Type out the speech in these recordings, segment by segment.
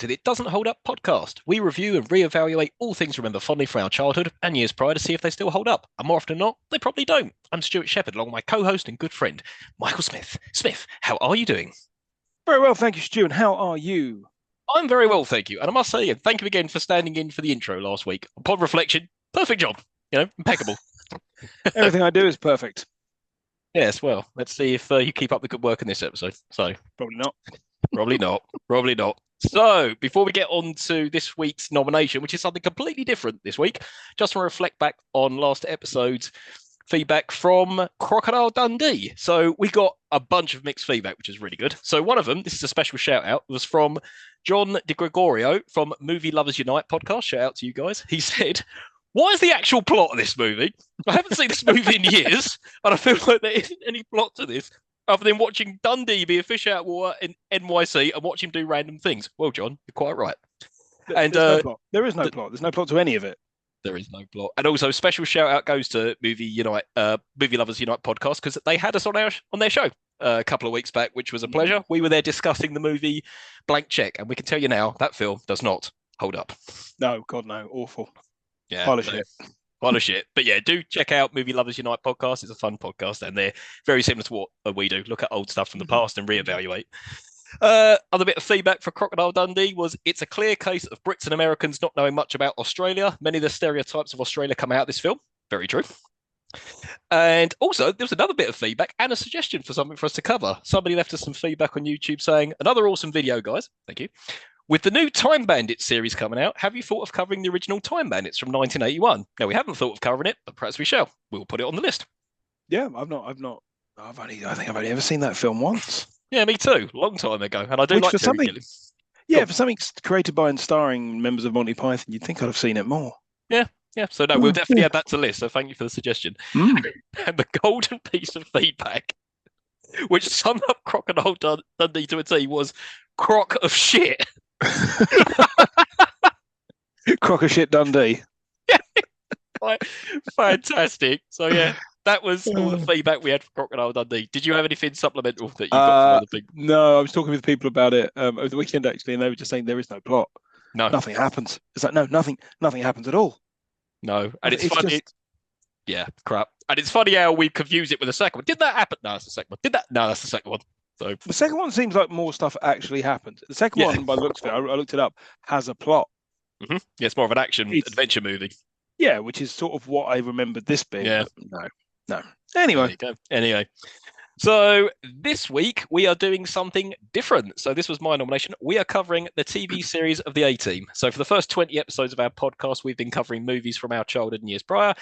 to the It Doesn't Hold Up podcast. We review and reevaluate all things we remember fondly from our childhood and years prior to see if they still hold up. And more often than not, they probably don't. I'm Stuart Shepherd, along with my co-host and good friend, Michael Smith. Smith, how are you doing? Very well, thank you, Stu. And how are you? I'm very well, thank you. And I must say, thank you again for standing in for the intro last week. Upon reflection, perfect job. Impeccable. Everything I do is perfect. Yes, well, let's see if you keep up the good work in this episode. So, Probably not. probably not. Probably not. So, before we get on to this week's nomination, which is something completely different this week, just want to reflect back on last episode's feedback from Crocodile Dundee. So, we got a bunch of mixed feedback, which is really good. So, one of them, this is a special shout out, was from John De Gregorio from Movie Lovers Unite podcast. Shout out to you guys. He said, what is the actual plot of this movie? I haven't seen this movie in years, and I feel like there isn't any plot to this other than watching Dundee be a fish out of water in NYC and watch him do random things. Well, John, you're quite right. And no plot. There is no plot. There's no plot to any of it. There is no plot. And also, special shout out goes to Movie Lovers Unite podcast because they had us on their show a couple of weeks back, which was a pleasure. We were there discussing the movie Blank Check, and we can tell you now that film does not hold up. No, God, no, awful. Yeah, pile of shit. Pile of shit. But yeah, do check out Movie Lovers Unite podcast. It's a fun podcast, and they're very similar to what we do. Look at old stuff from the past and reevaluate. Other bit of feedback for Crocodile Dundee was it's a clear case of Brits and Americans not knowing much about Australia. Many of the stereotypes of Australia come out of this film. Very true. And also, there was another bit of feedback and a suggestion for something for us to cover. Somebody left us some feedback on YouTube saying, another awesome video, guys. Thank you. With the new Time Bandits series coming out, have you thought of covering the original Time Bandits from 1981? Now, we haven't thought of covering it, but perhaps we shall. We'll put it on the list. Yeah, I think I've only ever seen that film once. Yeah, me too. Long time ago. And I do like Terry Gilliam. Yeah, for something created by and starring members of Monty Python, you'd think I'd have seen it more. Yeah. So no, we'll definitely add that to the list. So thank you for the suggestion. And the golden piece of feedback, which summed up Crocodile Dundee to a T, was crock of shit. Crock of shit Dundee. Fantastic. So yeah, that was all the feedback we had for Crocodile Dundee. Did you have anything supplemental that you got from other people? No, I was talking with people about it over the weekend actually, and they were just saying there is no plot. No, nothing happens. It's like no, nothing happens at all. No, and it's funny. Yeah, crap. And it's funny how we confuse it with the second one. Did that happen? No, that's the second one. Did that? No, that's the second one. So the second one seems like more stuff actually happened. The second one, by the looks of it, I looked it up, has a plot. Mm-hmm. Yeah, it's more of an action adventure movie. Yeah, which is sort of what I remembered this being. Yeah. No. Anyway. So this week we are doing something different. So this was my nomination. We are covering the TV series of the A-Team. So for the first 20 episodes of our podcast, we've been covering movies from our childhood and years prior.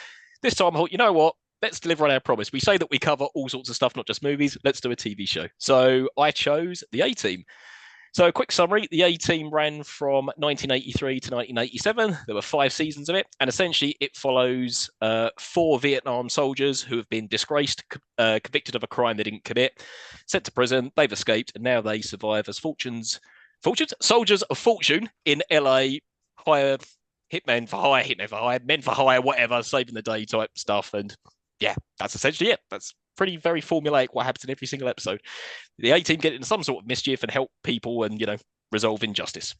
This time I thought, you know what? Let's deliver on our promise. We say that we cover all sorts of stuff, not just movies. Let's do a TV show. So I chose the A-Team. So a quick summary, the A-Team ran from 1983 to 1987. There were 5 seasons of it. And essentially it follows 4 Vietnam soldiers who have been disgraced, convicted of a crime they didn't commit, sent to prison. They've escaped and now they survive as soldiers of fortune in LA, hitmen for hire, men for hire, whatever, saving the day type stuff. And yeah, that's essentially it. That's very formulaic what happens in every single episode. The A-Team get into some sort of mischief and help people and, resolve injustice.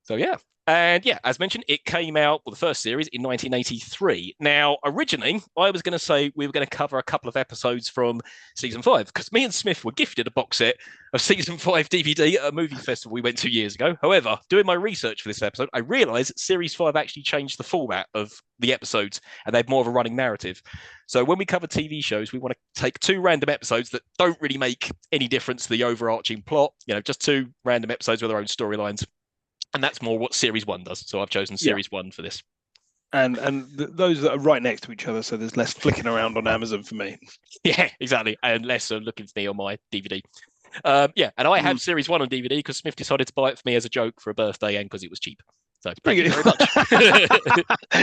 So yeah. And yeah, as mentioned, it came out, the first series in 1983. Now, originally, I was going to say we were going to cover a couple of episodes from season 5 because me and Smith were gifted a box set of season 5 DVD at a movie festival we went to years ago. However, doing my research for this episode, I realized series 5 actually changed the format of the episodes and they have more of a running narrative. So when we cover TV shows, we want to take 2 random episodes that don't really make any difference to the overarching plot, just 2 random episodes with their own storylines. And that's more what Series 1 does. So I've chosen Series 1 for this. And those that are right next to each other, so there's less flicking around on Amazon for me. Yeah, exactly. And less looking for me on my DVD. And I have Series 1 on DVD because Smith decided to buy it for me as a joke for a birthday and because it was cheap. So thank you very much.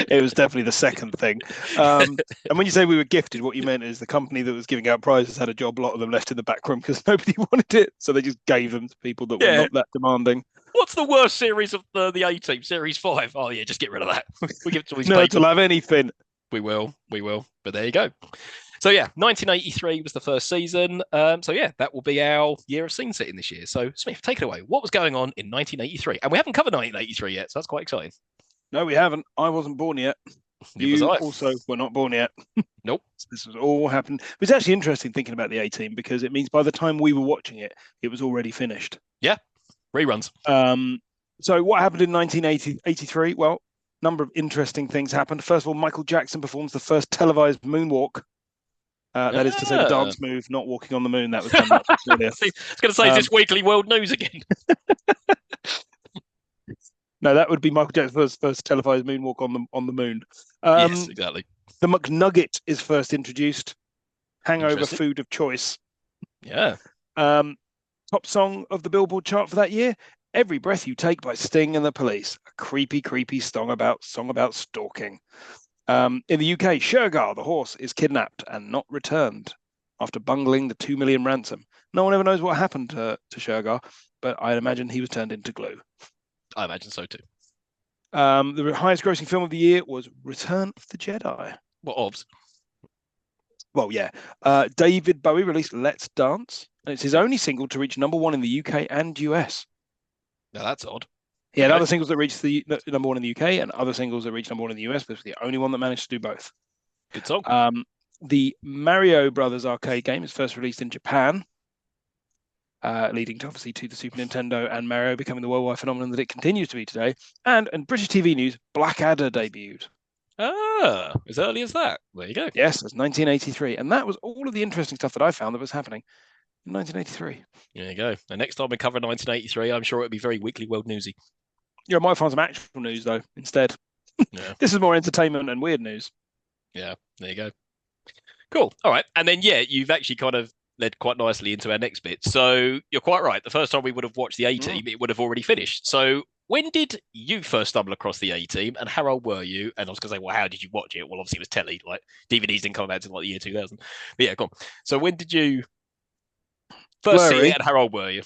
It was definitely the second thing. And when you say we were gifted, what you meant is the company that was giving out prizes had a job, a lot of them left in the back room because nobody wanted it. So they just gave them to people that were not that demanding. What's the worst series of the A-Team? Series 5? Oh, yeah, just get rid of that. We give it to these no, people. To have anything. We will. But there you go. So yeah, 1983 was the first season. So yeah, that will be our year of scene setting this year. So Smith, take it away. What was going on in 1983? And we haven't covered 1983 yet, so that's quite exciting. No, we haven't. I wasn't born yet. Neither was You I. also were not born yet. Nope. So this was all happened. It's actually interesting thinking about the A-Team because it means by the time we were watching it, it was already finished. Yeah, reruns. So what happened in 1983? Well, number of interesting things happened. First of all, Michael Jackson performs the first televised moonwalk. That is to say, the dance move, not walking on the moon. That was done much earlier. I was going to say, is this Weekly World News again? No, that would be Michael Jackson's first televised moonwalk on the moon. Yes, exactly. The McNugget is first introduced. Hangover food of choice. Yeah. Top song of the Billboard chart for that year, Every Breath You Take by Sting and the Police. A creepy, creepy song about stalking. In the UK, Shergar, the horse, is kidnapped and not returned after bungling the 2 million ransom. No one ever knows what happened to Shergar, but I imagine he was turned into glue. I imagine so too. The highest grossing film of the year was Return of the Jedi. What obs? Well, yeah. David Bowie released Let's Dance, and it's his only single to reach number 1 in the UK and US. Now that's odd. He had other singles that reached the number 1 in the UK and other singles that reached number 1 in the US, but it's the only one that managed to do both. Good song. The Mario Brothers arcade game is first released in Japan, leading to obviously to the Super Nintendo and Mario becoming the worldwide phenomenon that it continues to be today. And in British TV news, Blackadder debuted. As early as that. There you go. Yes, it was 1983. And that was all of the interesting stuff that I found that was happening in 1983. There you go. And next time we cover 1983, I'm sure it'll be very Weekly World Newsy. Yeah, I might find some actual news, though, instead. Yeah. This is more entertainment and weird news. Yeah, there you go. Cool. All right. And then, yeah, you've actually kind of led quite nicely into our next bit. So you're quite right. The first time we would have watched the A-Team, it would have already finished. So when did you first stumble across the A-Team and how old were you? And I was going to say, well, how did you watch it? Well, obviously it was telly, like DVDs didn't come out until like the year 2000. But yeah, go on. So when did you first see it and how old were you?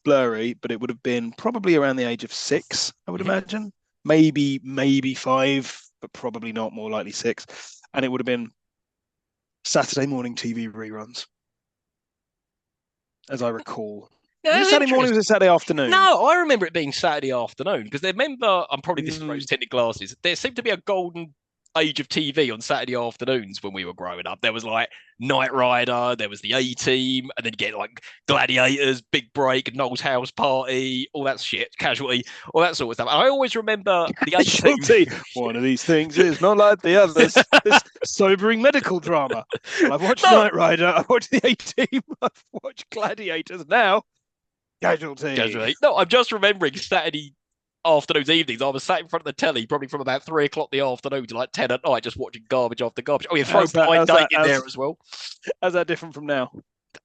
Blurry, but it would have been probably around the age of 6, I would imagine. Maybe 5, but probably not, more likely 6. And it would have been Saturday morning TV reruns, as I recall. Was it Saturday morning or was it Saturday afternoon? No, I remember it being Saturday afternoon because I remember, I'm probably this rose-tinted glasses, there seemed to be a golden age of TV on Saturday afternoons when we were growing up. There was like Knight Rider, there was the A-Team, and then you get like Gladiators, Big Break, Noel's House Party, all that shit, Casualty, all that sort of stuff. And I always remember the A-Team. One of these things is not like the others. This sobering medical drama. Well, I've watched Knight Rider, I've watched the A-Team, I've watched Gladiators. Now, Casualty. No, I'm just remembering Saturday afternoons, evenings. I was sat in front of the telly probably from about 3 o'clock in the afternoon to like 10 at night, just watching garbage after garbage. Oh, you throw Blind Date in there as well. How's that different from now?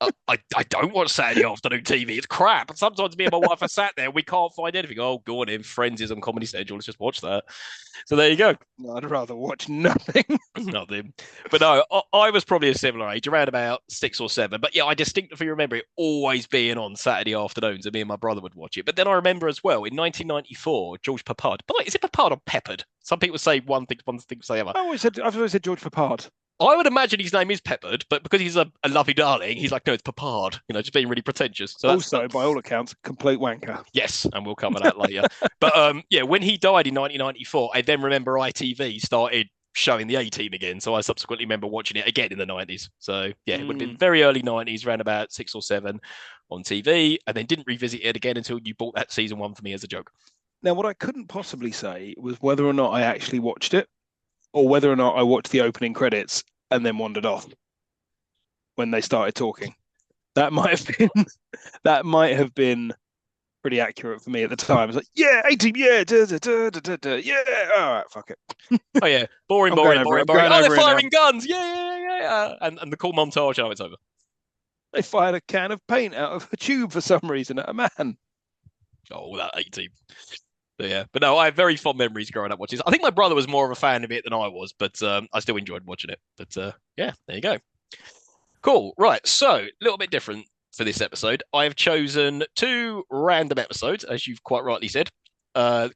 I don't watch Saturday afternoon TV. It's crap. And sometimes me and my wife are sat there. We can't find anything. Oh, go on in. Friends is on Comedy Central. Let's just watch that. So there you go. I'd rather watch nothing. Nothing. But no, I was probably a similar age, around about 6 or 7. But yeah, I distinctly remember it always being on Saturday afternoons, and me and my brother would watch it. But then I remember as well in 1994, George Peppard. But is it Peppard or Peppered? Some people say one thing, some people say other. I've always said George Peppard. I would imagine his name is Peppered, but because he's a lovely darling, he's like, no, it's Peppard, just being really pretentious. So also, by all accounts, complete wanker. Yes, and we'll cover that later. But yeah, when he died in 1994, I then remember ITV started showing the A-Team again. So I subsequently remember watching it again in the 90s. So yeah, it would have been very early 90s, around about 6 or 7 on TV, and then didn't revisit it again until you bought that season 1 for me as a joke. Now, what I couldn't possibly say was whether or not I actually watched it, or whether or not I watched the opening credits and then wandered off when they started talking. That might have been pretty accurate for me at the time. It's like, yeah, A-Team, yeah, yeah, all right, fuck it. Oh yeah, boring. Oh, they're firing guns, yeah. And the cool montage, it's over. They fired a can of paint out of a tube for some reason at a man. Oh, that A-Team. So, yeah, but no, I have very fond memories growing up watching this. I think my brother was more of a fan of it than I was, but I still enjoyed watching it. But yeah, there you go. Cool. Right. So a little bit different for this episode. I have chosen 2 random episodes, as you've quite rightly said,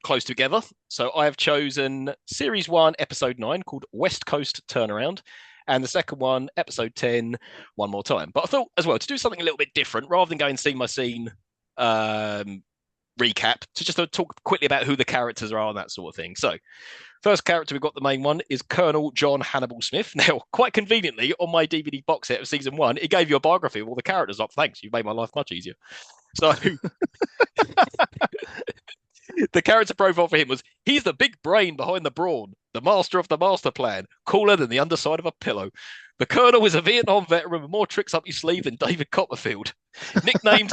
close together. So I have chosen Series 1, Episode 9, called West Coast Turnaround, and the second one, episode 10, One More Time. But I thought as well to do something a little bit different, rather than going scene by scene recap, to just talk quickly about who the characters are and that sort of thing. So, first character we've got, the main one, is Colonel John Hannibal Smith. Now, quite conveniently, on my DVD box set of season 1, it gave you a biography of all the characters. Like, thanks, you've made my life much easier. So, the character profile for him was, he's the big brain behind the brawn, the master of the master plan, cooler than the underside of a pillow. The Colonel is a Vietnam veteran with more tricks up his sleeve than David Copperfield. Nicknamed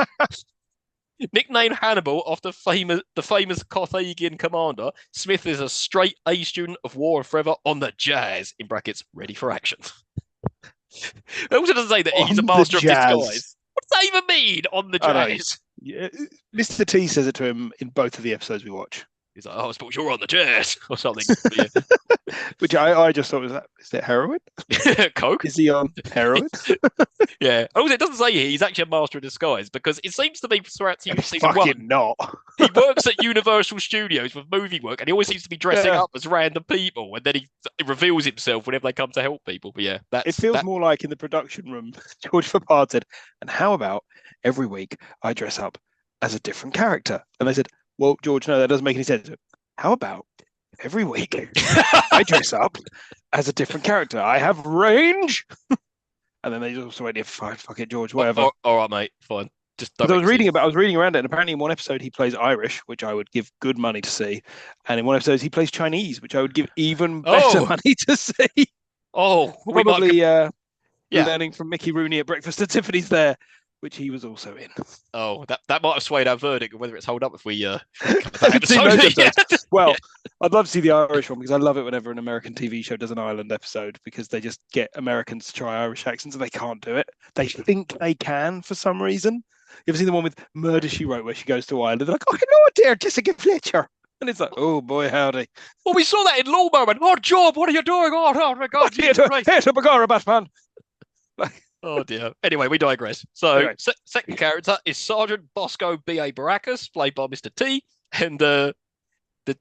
Hannibal after the famous Carthaginian commander, Smith is a straight A student of War and Forever on the jazz, in brackets, ready for action. It also doesn't say that he's a master of disguise. What does that even mean, on the jazz? Yeah, Mr. T says it to him in both of the episodes we watch. He's like, I suppose you're on the jazz, or something. Which I just thought, is that heroin? Coke? Is he on heroin? Yeah. Also, it doesn't say here he's actually a master of disguise, because it seems to be throughout season fucking 1. Not. He works at Universal Studios with movie work, and he always seems to be dressing up as random people, and then he reveals himself whenever they come to help people. But yeah, it feels more like in the production room, George Fapard said, and how about every week I dress up as a different character? And they said, well, George, no, that doesn't make any sense. How about every week I dress up as a different character? I have range. And then they also went, fine, fuck it, George, whatever. All right, mate, fine. Just don't I was reading around it, and apparently in one episode he plays Irish, which I would give good money to see. And in one episode he plays Chinese, which I would give even better money to see. Oh, probably learning from Mickey Rooney at Breakfast at Tiffany's there, which he was also in. Oh, that might have swayed our verdict of whether it's hold up if we Well, I'd love to see the Irish one, because I love it whenever an American TV show does an Ireland episode, because they just get Americans to try Irish accents and they can't do it. They think they can for some reason. You ever seen the one with Murder, She Wrote, where she goes to Ireland? They're like, oh, hello there, Jessica Fletcher. And it's like, oh boy, howdy. Well, we saw that in Law Moment. Oh, Job, what are you doing? Oh my God. Hey, to Bagara, Batman. Oh dear. Anyway, we digress. So, second character is Sergeant Bosco B.A. Baracus, played by Mr. T. And the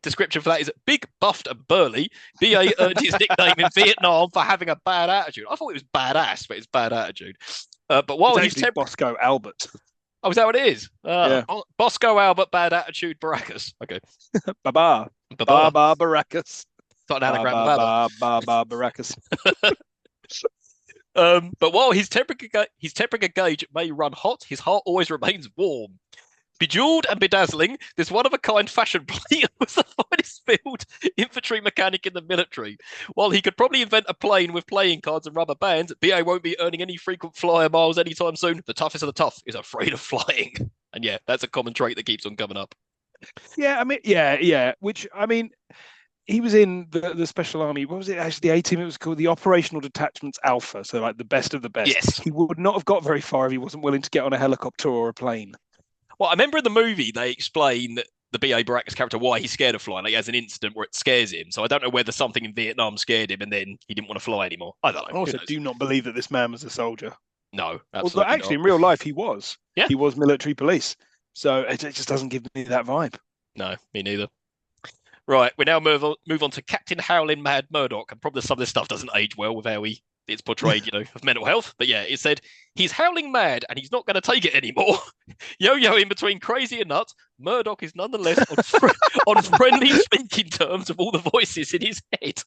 description for that is big, buffed, and burly. B.A. earned his nickname in Vietnam for having a bad attitude. I thought it was badass, but it's bad attitude. But while he's Bosco Albert. Oh, is that what it is? Bosco Albert, bad attitude, Baracus. Okay. Baba Baracus. Not an anagram of Baba Baracus. But while his temperature gauge may run hot, his heart always remains warm. Bejeweled and bedazzling, this one-of-a-kind fashion plate was the finest field infantry mechanic in the military. While he could probably invent a plane with playing cards and rubber bands, BA won't be earning any frequent flyer miles anytime soon. The toughest of the tough is afraid of flying. And yeah, that's a common trait that keeps on coming up. Yeah, I mean, yeah. Which, I mean, he was in the Special Army. What was it actually? The A-Team. It was called the Operational Detachments Alpha. So like the best of the best. Yes. He would not have got very far if he wasn't willing to get on a helicopter or a plane. Well, I remember in the movie they explain that the B.A. Baracus character why he's scared of flying. Like, he has an incident where it scares him. So I don't know whether something in Vietnam scared him and then he didn't want to fly anymore. I don't know. I also do not believe that this man was a soldier. No, absolutely Although actually, in real life, he was. Yeah. He was military police. So it just doesn't give me that vibe. No, me neither. Right, we now move on to Captain Howling Mad Murdoch, and probably some of this stuff doesn't age well with how it's portrayed, of mental health. But yeah, it said he's howling mad and he's not going to take it anymore. Yo in between crazy and nuts, Murdoch is nonetheless on friendly speaking terms of all the voices in his head.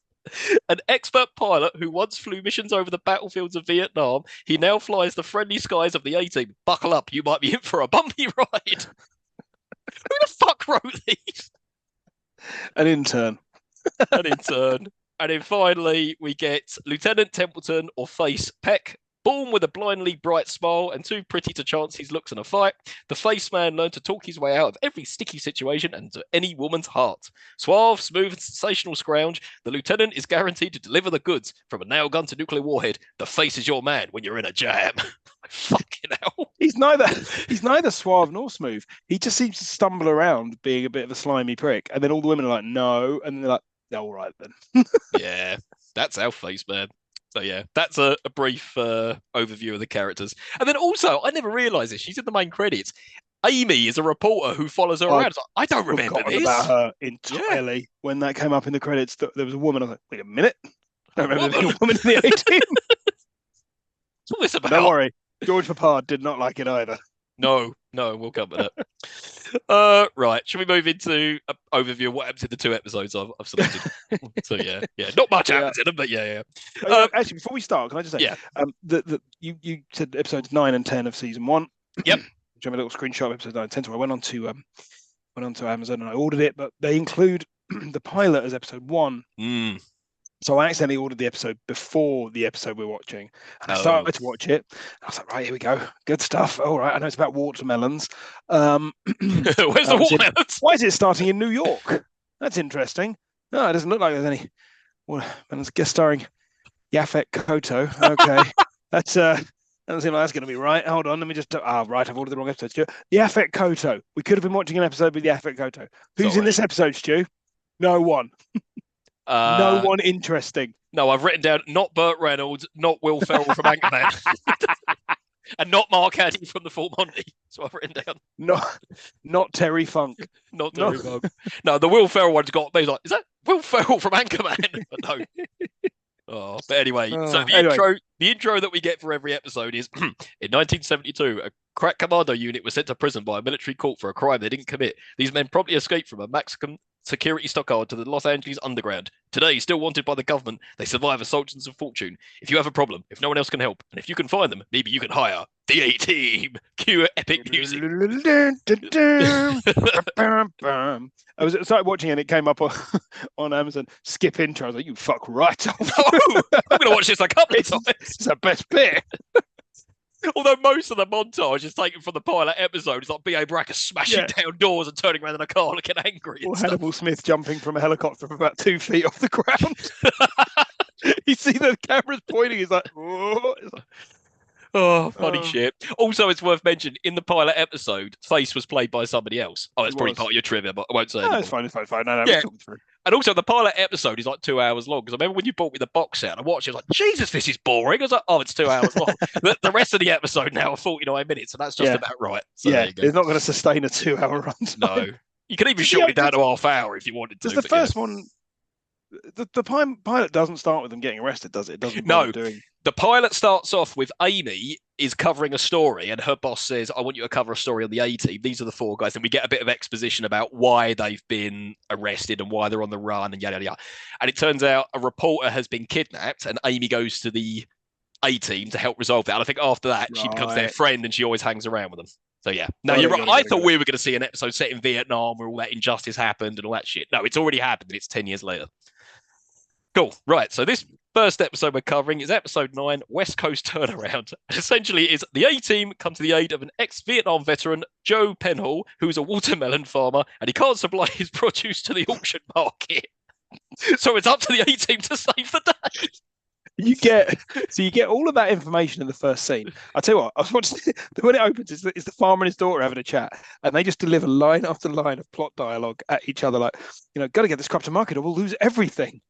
An expert pilot who once flew missions over the battlefields of Vietnam, he now flies the friendly skies of the A-Team. Buckle up, you might be in for a bumpy ride. Who the fuck wrote these? An intern. And then finally, we get Lieutenant Templeton, or Face Peck. Born with a blindly bright smile and too pretty to chance his looks in a fight, the Face Man learned to talk his way out of every sticky situation and to any woman's heart. Suave, smooth, and sensational scrounge, the Lieutenant is guaranteed to deliver the goods. From a nail gun to nuclear warhead, the Face is your man when you're in a jam. Fucking hell. He's neither suave nor smooth. He just seems to stumble around being a bit of a slimy prick. And then all the women are like, no. And they're like, all right then. Yeah, that's our Face Man. So yeah, that's a brief overview of the characters. And then also, I never realised this. She's in the main credits. Amy is a reporter who follows her around. I don't remember this. About her entirely. Yeah. When that came up in the credits, there was a woman. I was like, wait a minute. don't remember there being a woman in the A-Team. What's all this about? Don't worry, George Papard did not like it either. No, we'll come to that. Right, should we move into an overview of what happens in the 2 episodes I've selected? So yeah, not much happens in them, but yeah. Actually, before we start, can I just say, you said episodes 9 and 10 of season 1. Yep. Which I have a little screenshot of episode 9 and 10. So I went on to Amazon and I ordered it, but they include the pilot as episode 1. So I accidentally ordered the episode before the episode we're watching. And I started to watch it. I was like, right, here we go. Good stuff. All right, I know it's about watermelons. Where's the watermelons? Why is it starting in New York? That's interesting. No, it doesn't look like there's any watermelons. Guest starring Yaphet Kotto. Okay. Doesn't seem like that's going to be right. Hold on, let me just... right, I've ordered the wrong episode, Stu. Yaphet Kotto. We could have been watching an episode with Yaphet Kotto. Who's in this episode, Stu? No one. No one interesting. No, I've written down not Burt Reynolds, not Will Ferrell from Anchorman, and not Mark Addy from The Full Monty. So I've written down not Terry Funk. Not Terry Funk. No, the Will Ferrell one's got me like, is that Will Ferrell from Anchorman? But no. But anyway, the intro that we get for every episode is in 1972, a crack commando unit was sent to prison by a military court for a crime they didn't commit. These men promptly escaped from a Mexican security stockade to the Los Angeles underground. Today, still wanted by the government, they survive assaults of fortune. If you have a problem, if no one else can help, and if you can find them, maybe you can hire the A-Team. Cue epic music. I started watching and it came up on Amazon. Skip intro. I was like, you fuck right off. No, I'm going to watch this a couple of times. It's the best bit. Although most of the montage is taken from the pilot episode. It's like B.A. Baracus smashing down doors and turning around in a car looking angry. Or Hannibal Smith jumping from a helicopter from about 2 feet off the ground. You see the camera's pointing. He's like, oh. Oh, funny shit. Also, it's worth mentioning, in the pilot episode, Face was played by somebody else. Oh, that's probably part of your trivia, but I won't say it. No, it's fine. No, yeah. And also, the pilot episode is like 2 hours long. Because I remember when you bought me the box set, I watched it, I was like, Jesus, this is boring. I was like, oh, it's 2 hours long. the rest of the episode now are 49 minutes, and that's just about right. So it's not going to sustain a 2 hour run. No. You can even shorten it down to half hour if you wanted to. Does the first one... The pilot doesn't start with them getting arrested, does it? It doesn't. No. The pilot starts off with Amy is covering a story, and her boss says, I want you to cover a story on the A-Team. These are the 4 guys. And we get a bit of exposition about why they've been arrested and why they're on the run and yada, yada. And it turns out a reporter has been kidnapped, and Amy goes to the A-Team to help resolve that. And I think after that, she becomes their friend and she always hangs around with them. So yeah, no, you're right. I thought we were going to see an episode set in Vietnam where all that injustice happened and all that shit. No, it's already happened, and it's 10 years later. Cool. Right. So this first episode we're covering is episode 9, West Coast Turnaround. Essentially, is the A-Team come to the aid of an ex-Vietnam veteran, Joe Penhall, who's a watermelon farmer, and he can't supply his produce to the auction market. So it's up to the A-Team to save the day. You get all of that information in the first scene. I tell you what, I was watching when it opens, it's the farmer and his daughter having a chat, and they just deliver line after line of plot dialogue at each other, like, got to get this crop to market or we'll lose everything.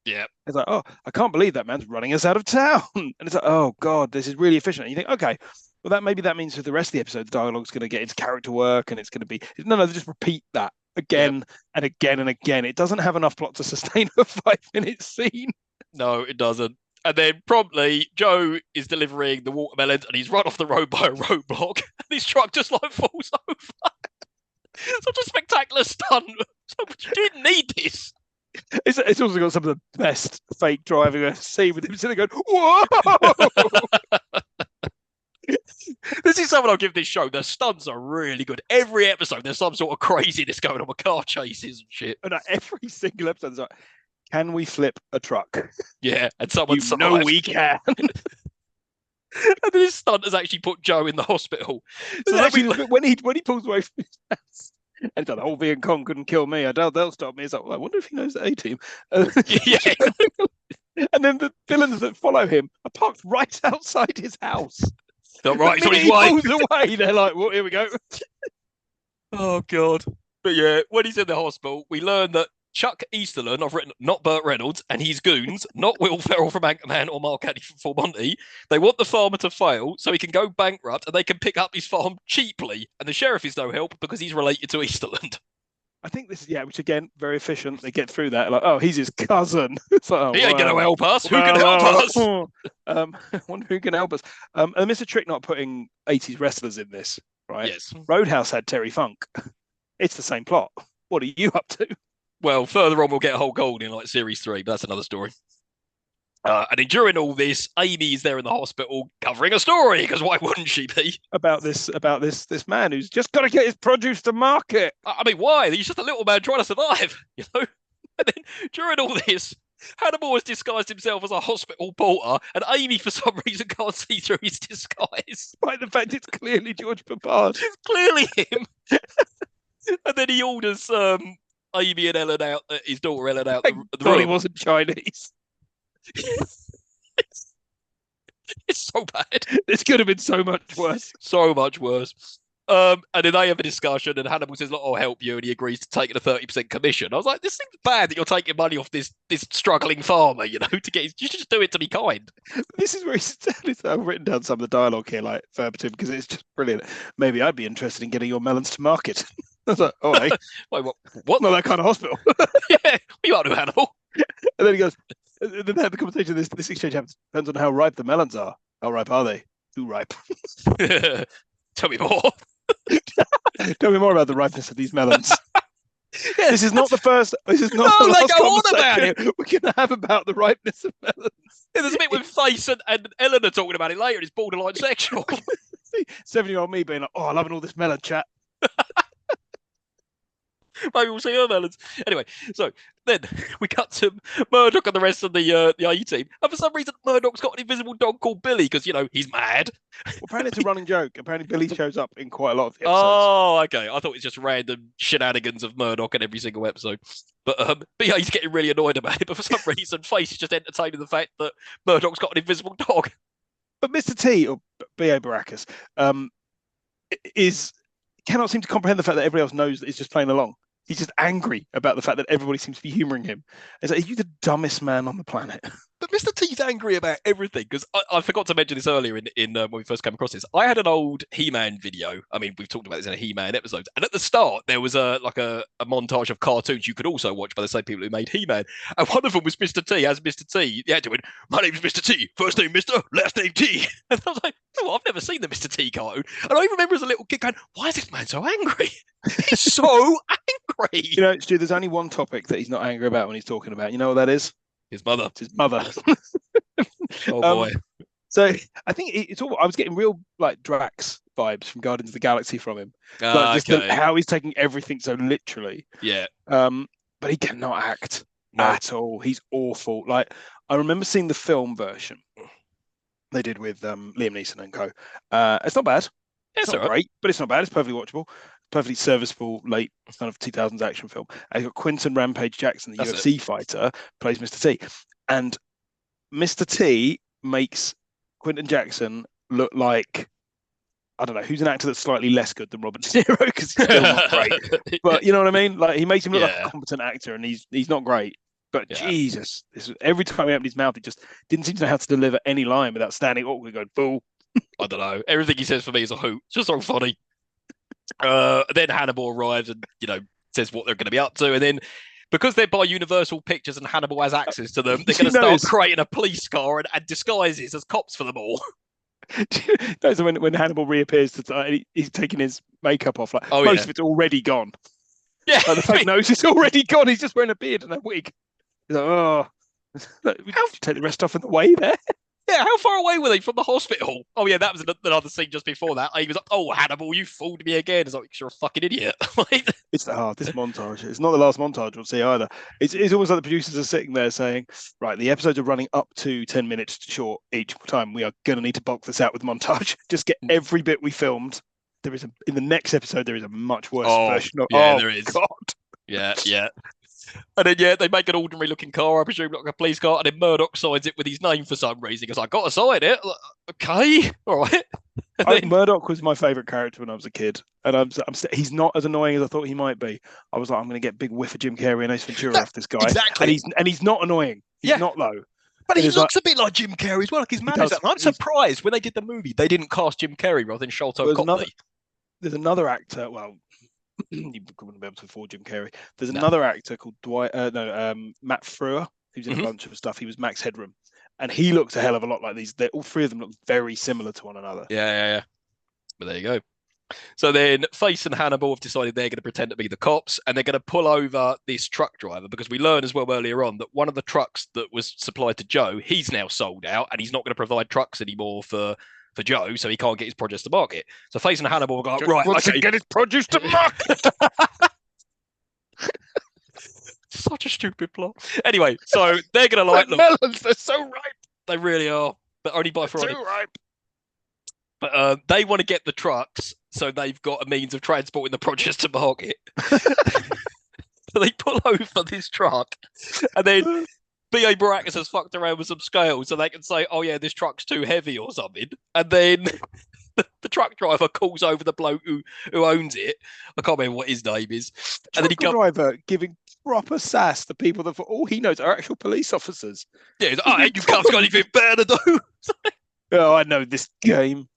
Yeah. It's like, oh, I can't believe that man's running us out of town. And it's like, oh God, this is really efficient. And you think, okay, well, that means for the rest of the episode, the dialogue's going to get its character work, and it's going to be no, they just repeat that again and again and again. It doesn't have enough plot to sustain a 5-minute scene. No, it doesn't. And then promptly, Joe is delivering the watermelons, and he's run off the road by a roadblock, and his truck just like falls over. Such a spectacular stunt. You didn't need this. It's also got some of the best fake driving I've seen, with him sitting going, whoa! This is something I'll give this show. The stunts are really good. Every episode, there's some sort of craziness going on with car chases and shit. And every single episode is like, can we flip a truck? Yeah, and someone we can. And this stunt has actually put Joe in the hospital. So actually, when he pulls away from his house, and he's like, the whole Viet Cong couldn't kill me. I doubt they'll stop me. It's like, well, I wonder if he knows the A-Team. Yeah. And then the villains that follow him are parked right outside his house. Not right, so he pulls away. They're like, well, here we go. Oh, God. But yeah, when he's in the hospital, we learn that Chuck Easterlin, I've written not Burt Reynolds, and his goons, not Will Ferrell from Anchorman or Mark Addy from Full Monty, they want the farmer to fail so he can go bankrupt and they can pick up his farm cheaply. And the sheriff is no help because he's related to Easterland. I think this is which again very efficient. They get through that like, oh, he's his cousin. It's like, oh, He ain't going to help us. Who can well, help us? I wonder who can help us. And Mr. Trick not putting 80s wrestlers in this, right? Yes. Roadhouse had Terry Funk. It's the same plot. What are you up to? Well, further on, we'll get Hulk Hogan in like Series 3, but that's another story. And then during all this, Amy is there in the hospital covering a story, because why wouldn't she be? About this man who's just got to get his produce to market. I mean, why? He's just a little man trying to survive, you know? And then during all this, Hannibal has disguised himself as a hospital porter, and Amy, for some reason, can't see through his disguise. Despite the fact it's clearly George Papard. It's clearly him. And then he orders Amy and Ellen out, his daughter Ellen out the room. He wasn't Chinese. It's so bad. This could have been so much worse. So much worse. And then they have a discussion, and Hannibal says, "Look, I'll help you," and he agrees to take a 30% commission. I was like, "This seems bad that you're taking money off this struggling farmer, you know, to get. You should just do it to be kind." This is where I've written down some of the dialogue here, like verbatim, because it's just brilliant. Maybe I'd be interested in getting your melons to market. I was like, "Oh, hey, wait, what? Not that kind of hospital." Yeah, what you up to, Hannibal? And then he goes. Then they have the conversation. This exchange happens. Depends on how ripe the melons are. How ripe are they? Too ripe. Tell me more. Tell me more about the ripeness of these melons. Yeah, this is not the first. This is not the last go on about it. We're going to have about the ripeness of melons. Yeah, there's a bit with Face and Eleanor talking about it later, and it's borderline sexual. 7-year-old me being like, "Oh, I'm loving all this melon chat." Maybe we'll see her melons. Anyway, so then we cut to Murdoch and the rest of the A-team. And for some reason, Murdoch's got an invisible dog called Billy because, you know, he's mad. Well, apparently it's a running joke. Apparently Billy shows up in quite a lot of the episodes. Oh, okay. I thought it was just random shenanigans of Murdoch in every single episode. But BA's getting really annoyed about it. But for some reason, Face is just entertaining the fact that Murdoch's got an invisible dog. But Mr. T, or B.A. Baracus, cannot seem to comprehend the fact that everybody else knows that he's just playing along. He's just angry about the fact that everybody seems to be humouring him. It's like, are you the dumbest man on the planet? But Mr. T's angry about everything, because I forgot to mention this earlier in when we first came across this. I had an old He-Man video. I mean, we've talked about this in a He-Man episode. And at the start, there was a montage of cartoons you could also watch by the same people who made He-Man. And one of them was Mr. T. As Mr. T, the actor went, "My name's Mr. T. First name Mr. Last name T." And I was like, "Oh, I've never seen the Mr. T cartoon." And I remember as a little kid going, "Why is this man so angry? He's so angry." You know, Stu, there's only one topic that he's not angry about when he's talking about. You know what that is? His mother. It's his mother. Oh boy. So I think it's all. I was getting real like Drax vibes from Guardians of the Galaxy from him. Like, just how he's taking everything so literally. Yeah. But he cannot act at all. He's awful. Like I remember seeing the film version they did with Liam Neeson and co. It's not bad. It's not great, but it's not bad. It's perfectly watchable. Perfectly serviceable late kind of 2000s action film. And you've got Quinton Rampage Jackson, the UFC fighter, plays Mr. T. And Mr. T makes Quinton Jackson look like, I don't know, who's an actor that's slightly less good than Robert De Niro because he's still not great. But you know what I mean? Like he makes him look like a competent actor and he's not great. But Jesus, every time he opened his mouth, he just didn't seem to know how to deliver any line without standing awkwardly going, "Fool." I don't know. Everything he says for me is a hoot. It's just so funny. Then Hannibal arrives and, you know, says what they're going to be up to. And then because they're by Universal Pictures and Hannibal has access to them, they're going to start creating a police car and disguises as cops for them all. That's when Hannibal reappears, he's taking his makeup off. Like most of it's already gone. Yeah. Like the fake nose is already gone. He's just wearing a beard and a wig. He's like, "Oh, how did you take the rest off in the way there?" Yeah, how far away were they from the hospital? Oh, yeah, that was another scene just before that. He was like, "Oh, Hannibal, you fooled me again." It's like, "You're a fucking idiot." It's this montage. It's not the last montage we'll see either. It's almost like the producers are sitting there saying, "Right, the episodes are running up to 10 minutes short each time. We are going to need to bulk this out with montage. Just get every bit we filmed. In the next episode, there is a much worse version of there is. God. Yeah. And then, they make an ordinary looking car, I presume, like a police car, and then Murdoch signs it with his name for some reason. Because I got to sign it. Like, okay, all right. Murdoch was my favourite character when I was a kid. And he's not as annoying as I thought he might be. I was like, I'm going to get big whiff of Jim Carrey and Ace Ventura off this guy. Exactly. And he's not annoying. He's not though. But he looks a bit like Jim Carrey as well. Like his manners. I'm surprised when they did the movie, they didn't cast Jim Carrey rather than Sholto Copley. There's another actor, well, you wouldn't be able to afford Jim Carrey. There's No. another actor called Matt Frewer, who's in a Mhm. bunch of stuff. He was Max Headroom, and he looks a hell of a lot like these. All three of them look very similar to one another. Yeah. But there you go. So then Face and Hannibal have decided they're going to pretend to be the cops and they're going to pull over this truck driver because we learned as well earlier on that one of the trucks that was supplied to Joe, he's now sold out and he's not going to provide trucks anymore for Joe, so he can't get his produce to market. So Face and Hannibal are like, right, Wants okay. to get his produce to market. Such a stupid plot. Anyway, so they're going to like, look, melons, they're so ripe. they really are, but only by Friday. Too ripe. But they want to get the trucks, so they've got a means of transporting the produce to market. So they pull over this truck, and then B.A. Baracus has fucked around with some scales, so they can say, "Oh yeah, this truck's too heavy" or something. And then the truck driver calls over the bloke who owns it. I can't remember what his name is. And then driver giving proper sass to people that for all he knows are actual police officers. Yeah, he's like, oh, ain't you cops got anything better to do? Oh, I know this game.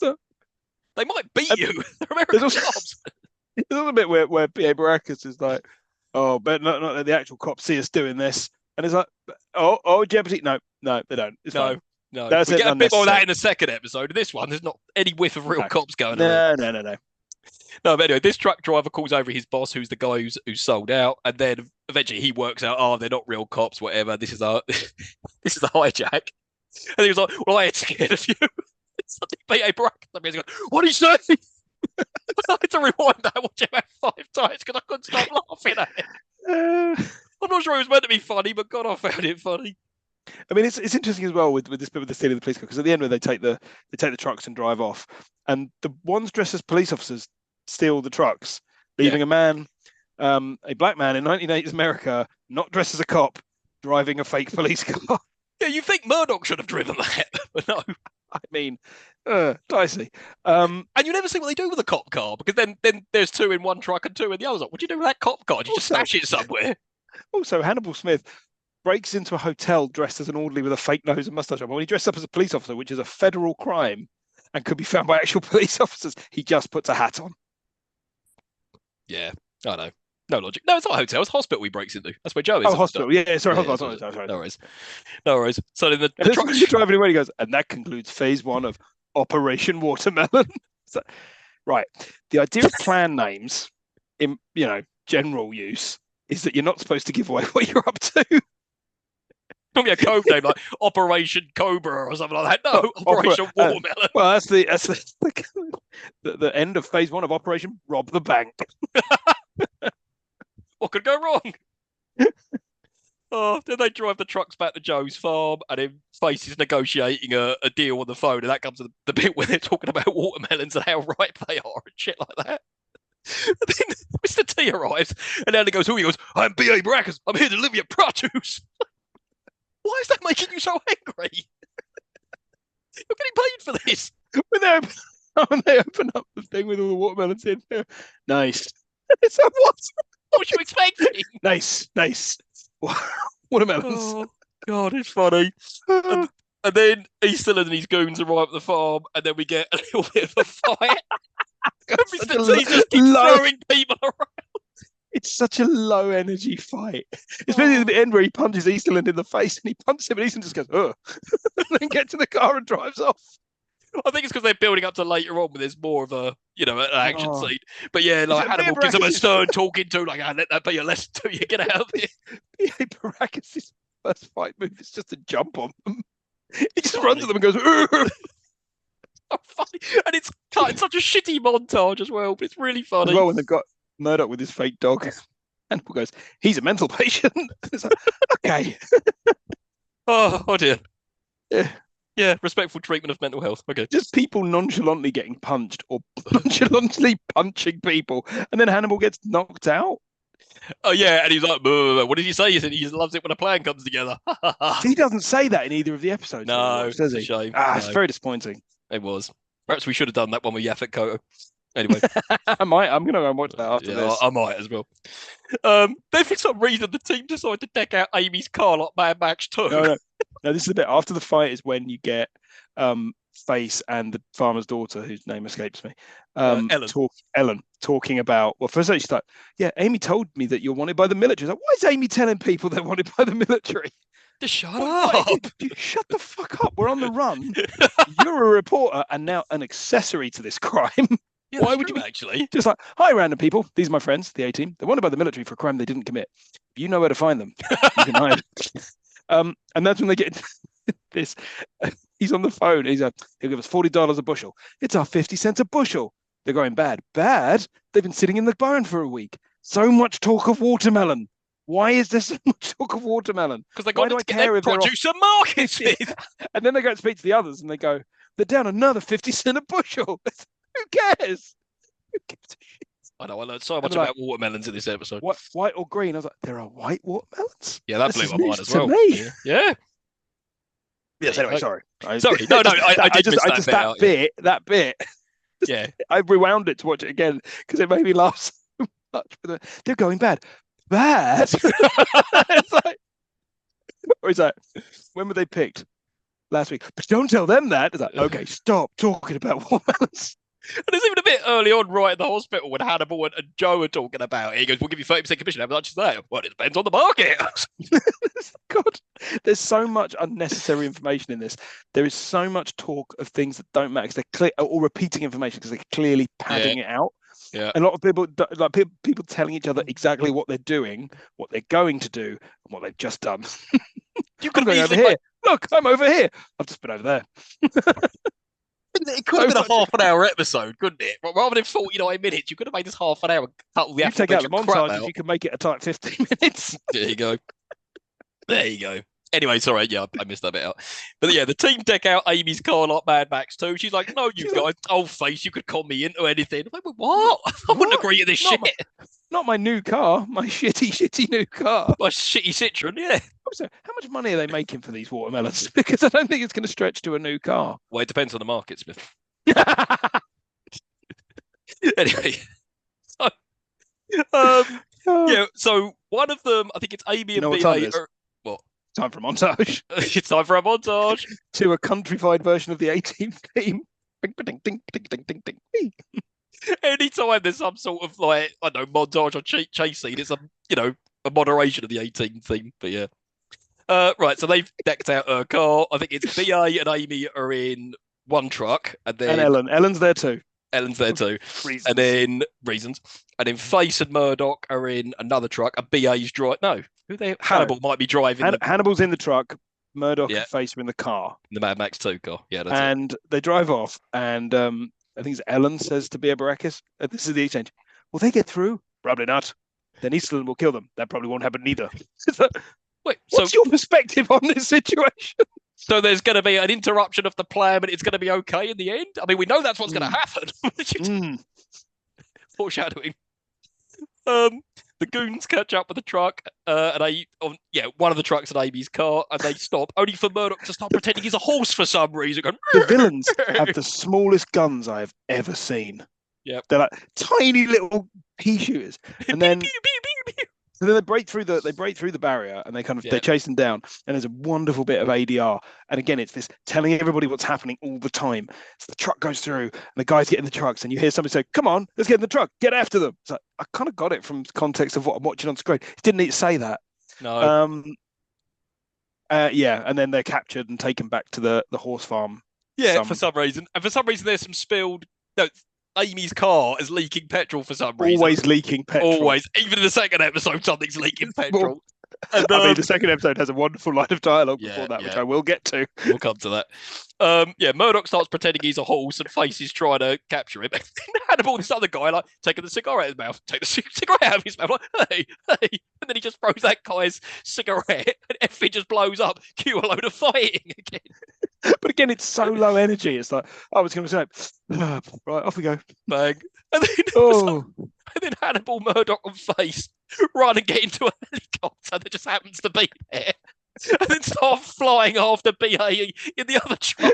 They might beat you. They're American cops. There's a little bit where B.A. Baracus is like, oh, but not let the actual cops see us doing this. And it's like, oh, Jeopardy. No, they don't. It's fine. No. That's we get a bit more of that unnecessary. in the second episode. This one, there's not any whiff of real No. cops going around. No. No, but anyway, this truck driver calls over his boss, who's the guy who's sold out, and then eventually he works out, oh, they're not real cops, whatever. This is a hijack. And he was like, well, I ain't scared of you. Suddenly B.A. Baracus goes, what did he say? I had to rewind that and watch it about 5 times because I couldn't stop laughing at it. I'm not sure it was meant to be funny, but God, I found it funny. I mean, it's interesting as well with this bit with the stealing the police car, because at the end where they take the trucks and drive off, and the ones dressed as police officers steal the trucks, leaving a man, a black man in 1980s America, not dressed as a cop, driving a fake police car. Yeah, you think Murdoch should have driven that, but no. I mean, dicey. And you never see what they do with a cop car, because then there's 2 in one truck and 2 in the other. What do you do with that cop car? Do you just stash it somewhere? Also, Hannibal Smith breaks into a hotel dressed as an orderly with a fake nose and mustache on. But when he dressed up as a police officer, which is a federal crime and could be found by actual police officers, he just puts a hat on. Yeah, I know. No logic. No, it's not a hotel. It's a hospital he breaks into. That's where Joe is. Oh, hospital. Yeah, sorry, Yeah, hospital. sorry. No worries. So then the truck... He's driving away. He goes, and that concludes phase 1 of Operation Watermelon. So, right. The idea of clan names in general use is that you're not supposed to give away what you're up to. Probably a code name like Operation Cobra or something like that. No, Operation Watermelon. Well, that's the end of phase 1 of Operation Rob the Bank. What could go wrong? Oh, then they drive the trucks back to Joe's farm, and then Face is negotiating a deal on the phone, and that comes to the bit where they're talking about watermelons and how ripe they are and shit like that. And then Mr. T arrives, and then he goes, I'm B.A. Baracus. I'm here to deliver your produce. Why is that making you so angry? You're getting paid for this. When they open up the thing with all the watermelons in there, nice. It's like, what? What were you expecting? Nice. Watermelons. Oh, God, it's funny. And then Easterland and his goons arrive at the farm, and then we get a little bit of a fight. Mr. T just keeps throwing people around. It's such a low energy fight. Especially at the end where he punches Easterland in the face and he punches him and Easterland just goes, ugh. And then gets in the car and drives off. I think it's because they're building up to later on where there's more of a, an action scene. But yeah, like Hannibal gives him a stern talking to, like, let that be a lesson to you, get out of here. B.A. Baracus' first fight move is just to jump on them. He just runs at them and goes, ugh. So funny. And it's cut in such a shitty montage as well, but it's really funny. As well, when they've got Murdoch with his fake dog, Hannibal goes, he's a mental patient. It's like, okay. Oh dear. Yeah. Yeah, respectful treatment of mental health. Okay. Just people nonchalantly getting punched or nonchalantly punching people, and then Hannibal gets knocked out. Oh yeah, and he's like, what did he say? He said he loves it when a plan comes together. He doesn't say that in either of the episodes. No, does he? It's a shame. It's very disappointing. It was. Perhaps we should have done that one with Yaphet Kotto. Anyway, I'm gonna go and watch that after this. I might as well. Then for some reason the team decided to deck out Amy's car like Mad Max 2. No, this is the bit after the fight is when you get Face and the farmer's daughter, whose name escapes me, Ellen. talking about. Well, first she's like, "Yeah, Amy told me that you're wanted by the military." Like, why is Amy telling people they're wanted by the military? Just shut up. Shut the fuck up. We're on the run. You're a reporter and now an accessory to this crime. Yeah, why would you actually? Just like, hi, random people. These are my friends, the A-team. They're wanted by the military for a crime they didn't commit. If you know where to find them, you can hide. And that's when they get into this. He's on the phone. He'll give us $40 a bushel. It's our 50 cents a bushel. They're going bad. Bad? They've been sitting in the barn for a week. So much talk of watermelon. Why is there so much talk of watermelon? Because they got to get their produce and markets with. And then they go and speak to the others and they go, they're down another 50 cent a bushel. Who cares? Who gives a shit? I know, I learned so much about watermelons in this episode. What, white or green? I was like, there are white watermelons? Yeah, that blew my mind as well. Me. Yeah. Yes, anyway, sorry. No, I did miss that bit. Yeah. I rewound it to watch it again because it made me laugh so much. They're going bad. Bad? It's like, when were they picked? Last week. But don't tell them that. It's like, okay, stop talking about watermelons. And there's even a bit early on, right at the hospital, when Hannibal and Joe are talking about it. He goes, "We'll give you 30% commission. How much is that?" Well, it depends on the market. God, there's so much unnecessary information in this. There is so much talk of things that don't matter because they're or repeating information because they're clearly padding it out. Yeah. A lot of people, like people telling each other exactly what they're doing, what they're going to do, and what they've just done. You could be over here. Look, I'm over here. I've just been over there. It could have been a half an hour episode, couldn't it? Rather than 49 minutes, you could have made this half an hour. You take out the montage, you can make it a tight 15 minutes. There you go. There you go. Anyway, sorry, yeah, I missed that bit out. But yeah, the team deck out Amy's car like Mad Max too. She's like, "No, you guys, old face, you could con me into anything." I'm like, what? I wouldn't agree to this shit. Not my new car, my shitty new car. My shitty Citroen, yeah. Also, how much money are they making for these watermelons? Because I don't think it's going to stretch to a new car. Well, it depends on the market, Smith. Anyway, yeah. So one of them, I think it's Amy and BA. What? Time for a montage. It's time for a montage to a countrified version of the A-team theme. Ding, ding, ding, ding, ding, ding, ding. Anytime there's some sort of like, I don't know, montage or chase scene, it's a moderation of the A-team theme. But yeah. Right, so they've decked out her car. I think it's BA and Amy are in one truck, and then Ellen's there too. Ellen's there too. Reasons. And then Face and Murdoch are in another truck. And BA's Hannibal might be driving. Hannibal's in the truck. Murdoch and Face are in the car. In the Mad Max 2 car. Yeah, that's and they drive off, and I think it's Ellen says to Bea Baracus, this is the exchange. Will they get through? Probably not. Then Eastland will kill them. That probably won't happen neither. Wait, what's your perspective on this situation? So there's going to be an interruption of the plan, but it's going to be okay in the end? I mean, we know that's what's going to happen. Foreshadowing. The goons catch up with the truck, and one of the trucks at Amy's car, and they stop, only for Murdoch to start pretending he's a horse for some reason. Going, the villains have the smallest guns I have ever seen. Yeah, they're like tiny little pea shooters, and then so then they break through the barrier, and they chase them down, and there's a wonderful bit of ADR, and again it's this telling everybody what's happening all the time. So the truck goes through, and the guys get in the trucks, and you hear somebody say, "Come on, let's get in the truck, get after them." It's like, I kind of got it from context of what I'm watching on screen. He didn't need to say that. No. And then they're captured and taken back to the horse farm. Yeah, for some reason, and for some reason there's some spilled. No, Amy's car is leaking petrol for some reason. Always leaking petrol. Always. Even in the second episode, something's leaking petrol. And, the second episode has a wonderful line of dialogue before that, which I will get to. We'll come to that. Murdoch starts pretending he's a horse, and Face is trying to capture him. Hannibal, this other guy, like, taking the cigar out of his mouth. Take the cigarette out of his mouth. Like, hey. And then he just throws that guy's cigarette, and everything just blows up. Cue a load of fighting again. But again, it's so low energy. It's like, I was going to say, right, off we go. Bang. And then Hannibal, Murdoch, and Face run and get into a helicopter that just happens to be there, and then start flying after BAE in the other truck.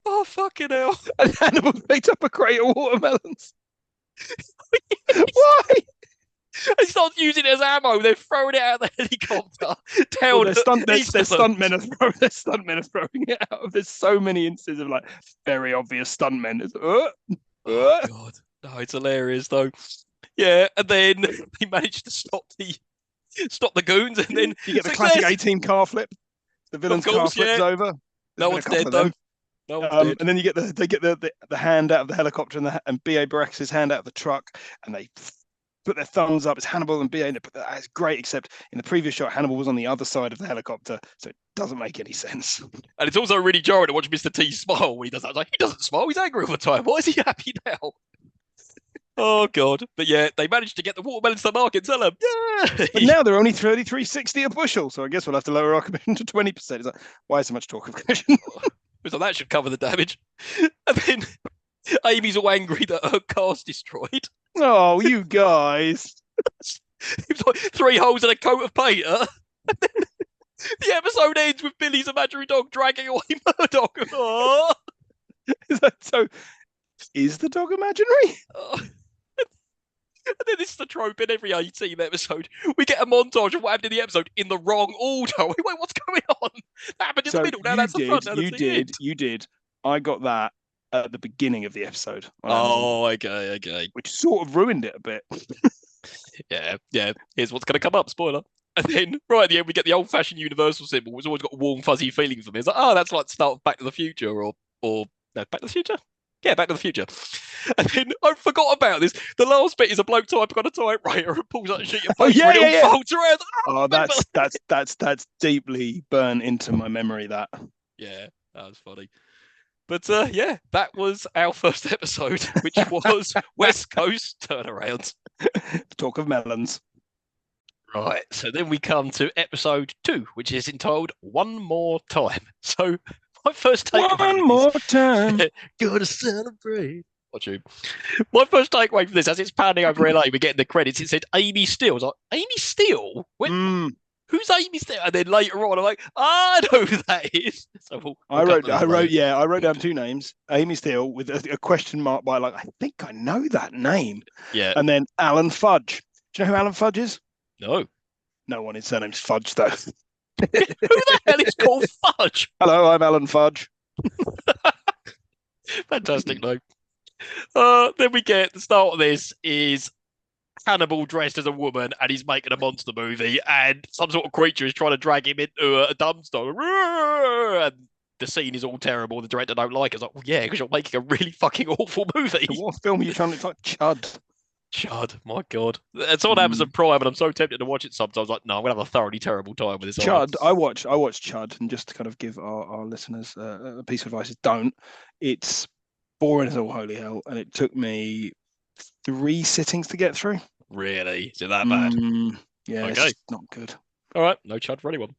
Oh, fucking hell. And Hannibal picked up a crate of watermelons. Why? They start using it as ammo. They're throwing it out of the helicopter. Well, Their stuntmen are throwing it out. There's so many instances of like very obvious stuntmen. Oh God, no, it's hilarious though. Yeah, and then they manage to stop the goons, and then you get the classic A-team car flip. The villain's car flips over. No one's dead though. No one's dead. And then they get the hand out of the helicopter and B.A. Baracus' hand out of the truck, and they put their thumbs up. It's Hannibal and B.A. That's great, except in the previous shot, Hannibal was on the other side of the helicopter, so it doesn't make any sense. And it's also really jarring to watch Mr. T smile when he does that. Like, he doesn't smile. He's angry all the time. Why is he happy now? Oh God! But yeah, they managed to get the watermelons to the market and sell them. Yeah. But now they're only 33.60 a bushel, so I guess we'll have to lower our commission to 20%. It's like, why so much talk of commission? So that should cover the damage. And then Amy's all angry that her car's destroyed. Oh, you guys! It's like 3 holes in a coat of paint. And then the episode ends with Billy's imaginary dog dragging away Murdoch. Oh. Is the dog imaginary? Oh. And then this is the trope in every A-Team episode. We get a montage of what happened in the episode in the wrong order. Wait, what's going on? That happened in the middle. Now that's the front. You did. I got that at the beginning of the episode. Oh, okay. Which sort of ruined it a bit. Yeah. Here's what's going to come up. Spoiler. And then right at the end, we get the old-fashioned Universal symbol. It's always got a warm, fuzzy feeling for me. It's like, oh, that's like the start of Back to the Future or no, Back to the Future? Yeah, Back to the Future. And then I forgot about this. The last bit is a bloke typing on a typewriter and pulls out a sheet of paper and it all folds around. That's deeply burnt into my memory. That. Yeah, that was funny. But yeah, that was our first episode, which was West Coast Turnaround. Talk of melons. Right, so then we come to episode 2, which is entitled One More Time. So my first takeaway. One more time. Gotta celebrate. Watch you. My first takeaway from this, as it's panning over LA, we're getting the credits. It said Amy Steele. I was like, Amy Steele? Who's Amy Steele? And then later on, I'm like, I know who that is. So I wrote down 2 names. Amy Steele with a question mark by like, I think I know that name. Yeah. And then Alan Fudge. Do you know who Alan Fudge is? No. No one. His surname's Fudge though. Who the hell is called Fudge? Hello, I'm Alan Fudge. Fantastic name. Then we get the start of this is Hannibal dressed as a woman and he's making a monster movie and some sort of creature is trying to drag him into a dumpster. And the scene is all terrible. The director don't like it. It's like, well, yeah, because you're making a really fucking awful movie. What film are you trying to look like? Chud, my God. It's on Amazon Prime and I'm so tempted to watch it sometimes. Like, no, I'm going to have a thoroughly terrible time with this. Chud, I watched Chud, and just to kind of give our listeners a piece of advice, don't. It's boring as all holy hell, and it took me 3 sittings to get through. Really? Is it that bad? Yeah, okay. It's not good. All right, no Chud for anyone.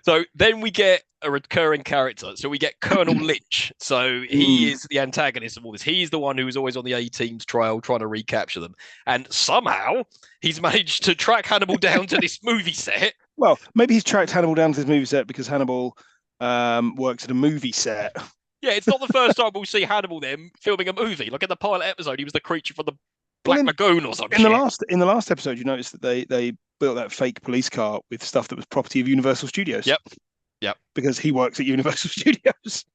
So then we get a recurring character. So we get Colonel Lynch. So he is the antagonist of all this. He's the one who was always on the A-Team's trail trying to recapture them. And somehow he's managed to track Hannibal down to this movie set. Well, maybe he's tracked Hannibal down to this movie set because Hannibal works at a movie set. Yeah, it's not the first time we'll see Hannibal then filming a movie. Like in the pilot episode, he was the creature from the Black Lagoon or something. In the last episode, you noticed that they built that fake police car with stuff that was property of Universal Studios. Yep. Because he works at Universal Studios.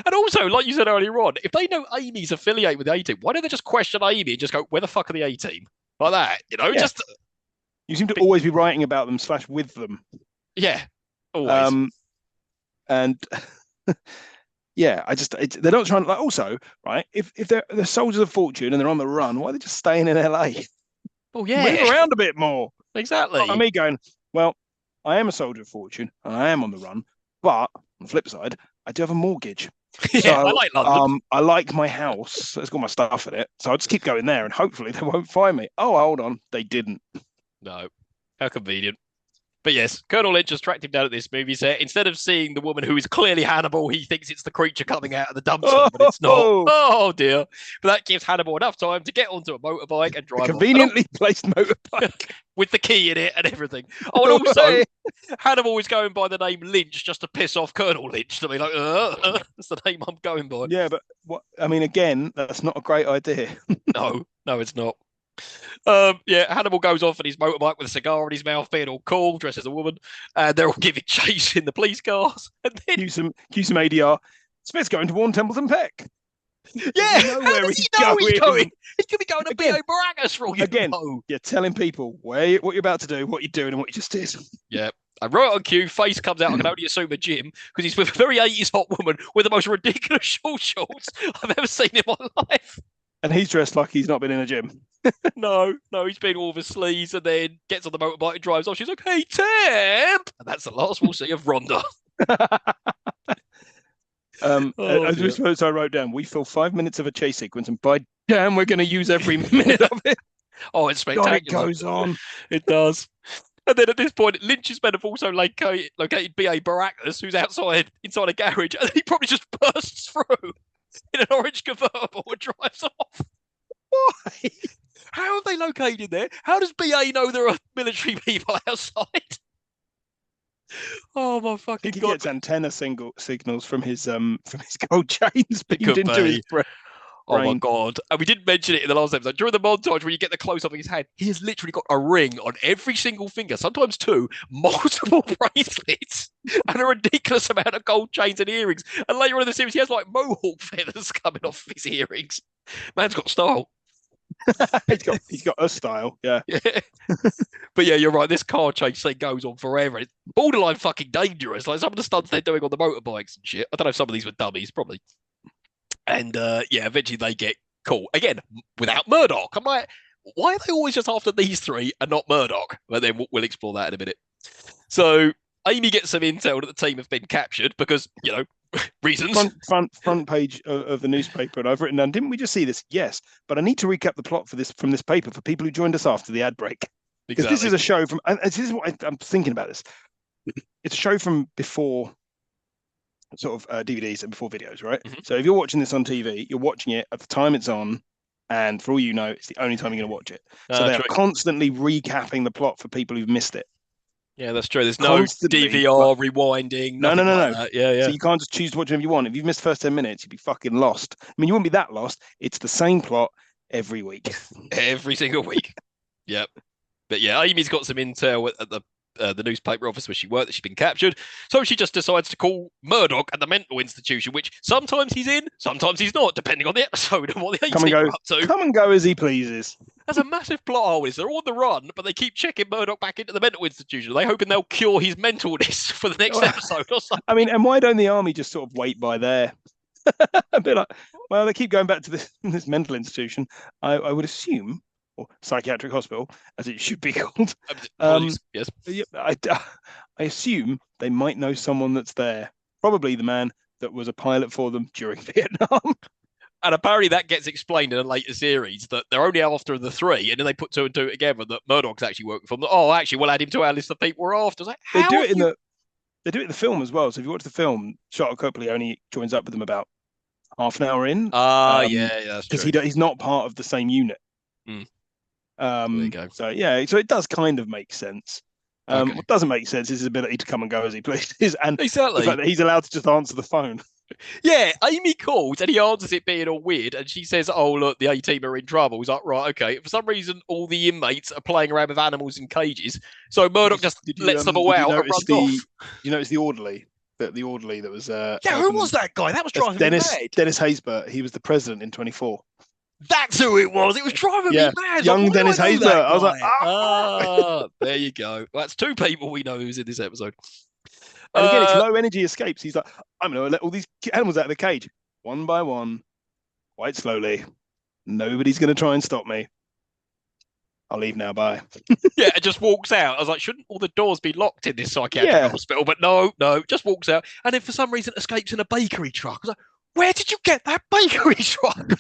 And also, like you said earlier on, if they know Amy's affiliated with the A-Team, why don't they just question Amy and just go, where the fuck are the A-Team? Like that, you know? Yeah. Just you seem to always be writing about them / with them. Yeah, always. And yeah, they're not trying to, like, also, right, if they're soldiers of fortune and they're on the run, why are they just staying in LA? Oh, yeah. Move around a bit more. Exactly. Not me going, well, I am a soldier of fortune and I am on the run, but on the flip side, I do have a mortgage. Yeah, so, I like London. I like my house. It's got my stuff in it. So I'll just keep going there and hopefully they won't find me. Oh, hold on. They didn't. No. How convenient. But yes, Colonel Lynch has tracked him down at this movie set. Instead of seeing the woman who is clearly Hannibal, he thinks it's the creature coming out of the dumpster, but it's not. Oh, dear. But that gives Hannibal enough time to get onto a motorbike and drive a conveniently placed motorbike. With the key in it and everything. Oh, and also, Hannibal is going by the name Lynch just to piss off Colonel Lynch. To be like, that's the name I'm going by. Yeah, but again, that's not a great idea. No, it's not. Yeah, Hannibal goes off on his motorbike with a cigar in his mouth, being all cool, dressed as a woman, and they're all giving chase in the police cars. And then, Cue some ADR. Smith's going to warn Templeton Peck. Does yeah, he know how where does he he's know he's going? going? He's going to be going to Again, B.A. Baracus for all you Again, know. you're telling people what you're about to do, what you're doing, and what you just did. Yeah. And right on cue, Face comes out. I can only assume a gym because he's with a very 80s hot woman with the most ridiculous short shorts I've ever seen in my life. And he's dressed like he's not been in a gym. No, he's been all over sleeves and then gets on the motorbike and drives off. She's like, "Hey, Temp!" And that's the last we'll see of Rhonda. I wrote down, we fill 5 minutes of a chase sequence, and by damn, we're going to use every minute of it. Oh, it's spectacular. God, it goes on. It does. And then at this point, Lynch's men have also located B.A. Baracus, who's inside a garage, and he probably just bursts through in an orange convertible and drives off. Why? How have they located there? How does BA know there are military people outside? Oh my fucking He god! gets antenna signals from his gold chains beamed into his brain. Oh my god! And we didn't mention it in the last episode. During the montage where you get the close up of his hand, he has literally got a ring on every single finger, sometimes two, multiple bracelets, and a ridiculous amount of gold chains and earrings. And later on in the series, he has like mohawk feathers coming off his earrings. Man's got style. he's got a style, yeah. But yeah, you're right. This car chase thing goes on forever. It's borderline fucking dangerous. Like some of the stunts they're doing on the motorbikes and shit. I don't know if some of these were dummies, probably. And yeah, eventually they get caught again without Murdoch. I'm like, why are they always just after these three and not Murdoch? But then we'll explore that in a minute. So Amy gets some intel that the team have been captured because reasons. Front page of the newspaper, and I've written down, didn't we just see this? Yes, but I need to recap the plot from this paper for people who joined us after the ad break. Because this is a show from, and this is what I'm thinking about this. It's a show from before sort of DVDs and before videos, right? Mm-hmm. So if you're watching this on TV, you're watching it at the time it's on, and for all you know, it's the only time you're going to watch it. So they're constantly recapping the plot for people who've missed it. Yeah, that's true. There's no DVR rewinding. No. Yeah. So you can't just choose to watch whatever you want. If you've missed the first 10 minutes, you'd be fucking lost. I mean, you wouldn't be that lost. It's the same plot every week. Every single week. Yep. But yeah, Amy's got some intel at the newspaper office where she worked that she's been captured. So she just decides to call Murdoch at the mental institution, which sometimes he's in, sometimes he's not, depending on the episode and what the A-team are up to. Come and go as he pleases. There's a massive plot hole. They're on the run, but they keep checking Murdoch back into the mental institution. They're hoping they'll cure his mentalness for the next episode or something. I mean, and why don't the army just sort of wait by there? A bit like, well, they keep going back to this mental institution. I would assume, or psychiatric hospital, as it should be called. Yes. I assume they might know someone that's there. Probably the man that was a pilot for them during Vietnam. And apparently that gets explained in a later series that they're only after the three, and then they put two and two together that Murdoch's actually working for them. Oh, actually, we'll add him to our list of people we're after. Like, they do it in the film as well. So if you watch the film, Sharlto Copley only joins up with them about half an hour in. Yeah, because he's not part of the same unit. There you go. So yeah, so it does kind of make sense. What doesn't make sense is his ability to come and go as he pleases, and exactly the fact that he's allowed to just answer the phone. Yeah, Amy calls and he answers it being all weird, and she says, "Oh look, the A-team are in trouble." He's like, "Right, okay." For some reason, all the inmates are playing around with animals in cages, so Murdoch just lets them all out and runs off. You notice the orderly? The orderly that was. Who was that guy? That was driving me mad. Dennis Haysbert. He was the president in 24. That's who it was. It was driving me mad. Young Dennis Haysbert. I was like, there you go. Well, that's two people we know who's in this episode. And again, it's low energy escapes. He's like, I'm going to let all these animals out of the cage, one by one, quite slowly. Nobody's going to try and stop me. I'll leave now. Bye. Yeah, it just walks out. I was like, shouldn't all the doors be locked in this psychiatric hospital? But no, just walks out. And then for some reason escapes in a bakery truck. I was like, where did you get that bakery truck?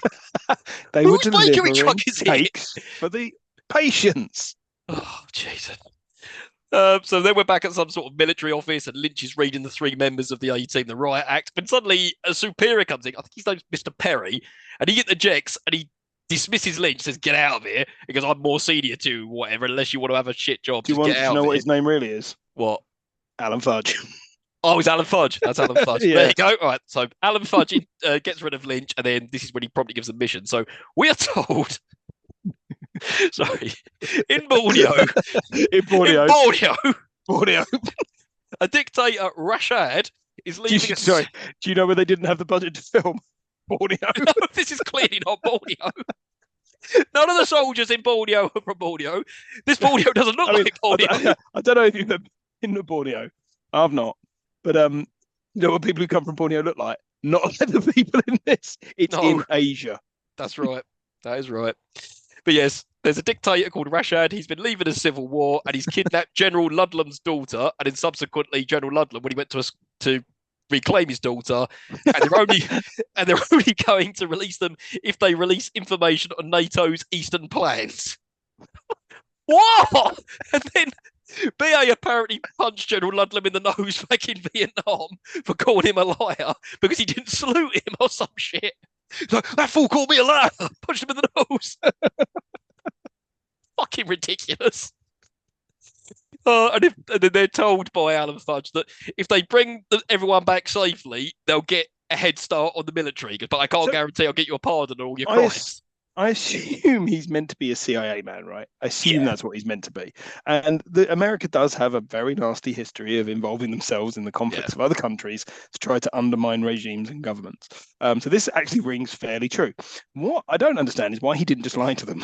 Whose bakery truck is it? For the patients. Oh, Jesus. So then we're back at some sort of military office, and Lynch is reading the three members of the A-team, the riot act. But suddenly a superior comes in. I think his name's Mr. Perry, and he interjects and he dismisses Lynch, says, "Get out of here," because I'm more senior to whatever, unless you want to have a shit job. Do you want to know what his name really is? What? Alan Fudge. Oh, it's Alan Fudge. That's Alan Fudge. Yeah. There you go. All right. So Alan Fudge gets rid of Lynch, and then this is when he promptly gives the mission. So we are told Sorry. In Borneo. In Borneo. In Borneo. Borneo. A dictator, Rashad, is leaving. Sorry. Do you know where they didn't have the budget to film? Borneo. No, this is clearly not Borneo. None of the soldiers in Borneo are from Borneo. This Borneo doesn't look like Borneo. I don't know if you've been to Borneo. I've not. But you know what people who come from Borneo look like? Not like the people in this. It's in Asia. That's right. That is right. But yes, there's a dictator called Rashad. He's been leaving a civil war and he's kidnapped General Ludlam's daughter. And then subsequently, General Ludlam, when he went to reclaim his daughter, and they're only going to release them if they release information on NATO's eastern plans. What? And then BA apparently punched General Ludlam in the nose back in Vietnam for calling him a liar because he didn't salute him or some shit. Like, that fool called me a liar. Punched him in the nose. Fucking ridiculous. And then they're told by Alan Fudge that if they bring everyone back safely, they'll get a head start on the military. But I can't guarantee I'll get you a pardon on all your crimes. I assume he's meant to be a CIA man, right? I assume that's what he's meant to be. And America does have a very nasty history of involving themselves in the conflicts of other countries to try to undermine regimes and governments. So this actually rings fairly true. What I don't understand is why he didn't just lie to them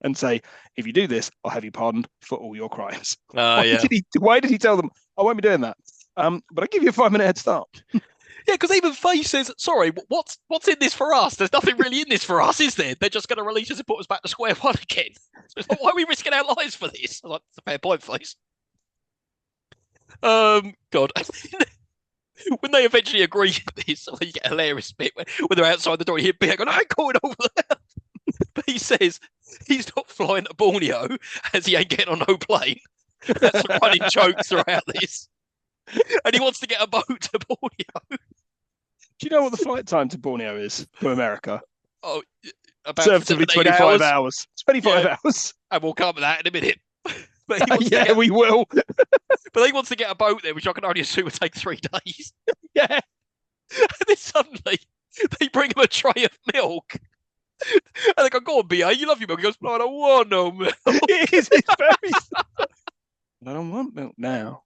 and say, if you do this, I'll have you pardoned for all your crimes. Why did he tell them, I won't be doing that? But I'll give you a 5-minute head start. Yeah, because even Faye says, sorry, what's in this for us? There's nothing really in this for us, is there? They're just going to release us and put us back to square one again. So it's like, why are we risking our lives for this? I was like, that's a fair point, Face. God. When they eventually agree to this, you get a hilarious bit when they're outside the door, you hear Bear going, I ain't going over there. But he says he's not flying to Borneo as he ain't getting on no plane. That's a running joke throughout this. And he wants to get a boat to Borneo. Do you know what the flight time to Borneo is from America? Oh, about conservatively 25 hours. 25 hours. And we'll come to that in a minute. But we will. But he wants to get a boat there, which I can only assume would take 3 days. Yeah. And then suddenly they bring him a tray of milk. And they go, go on, BA, you love your milk. He goes, no, I don't want no milk. It's very I don't want milk now.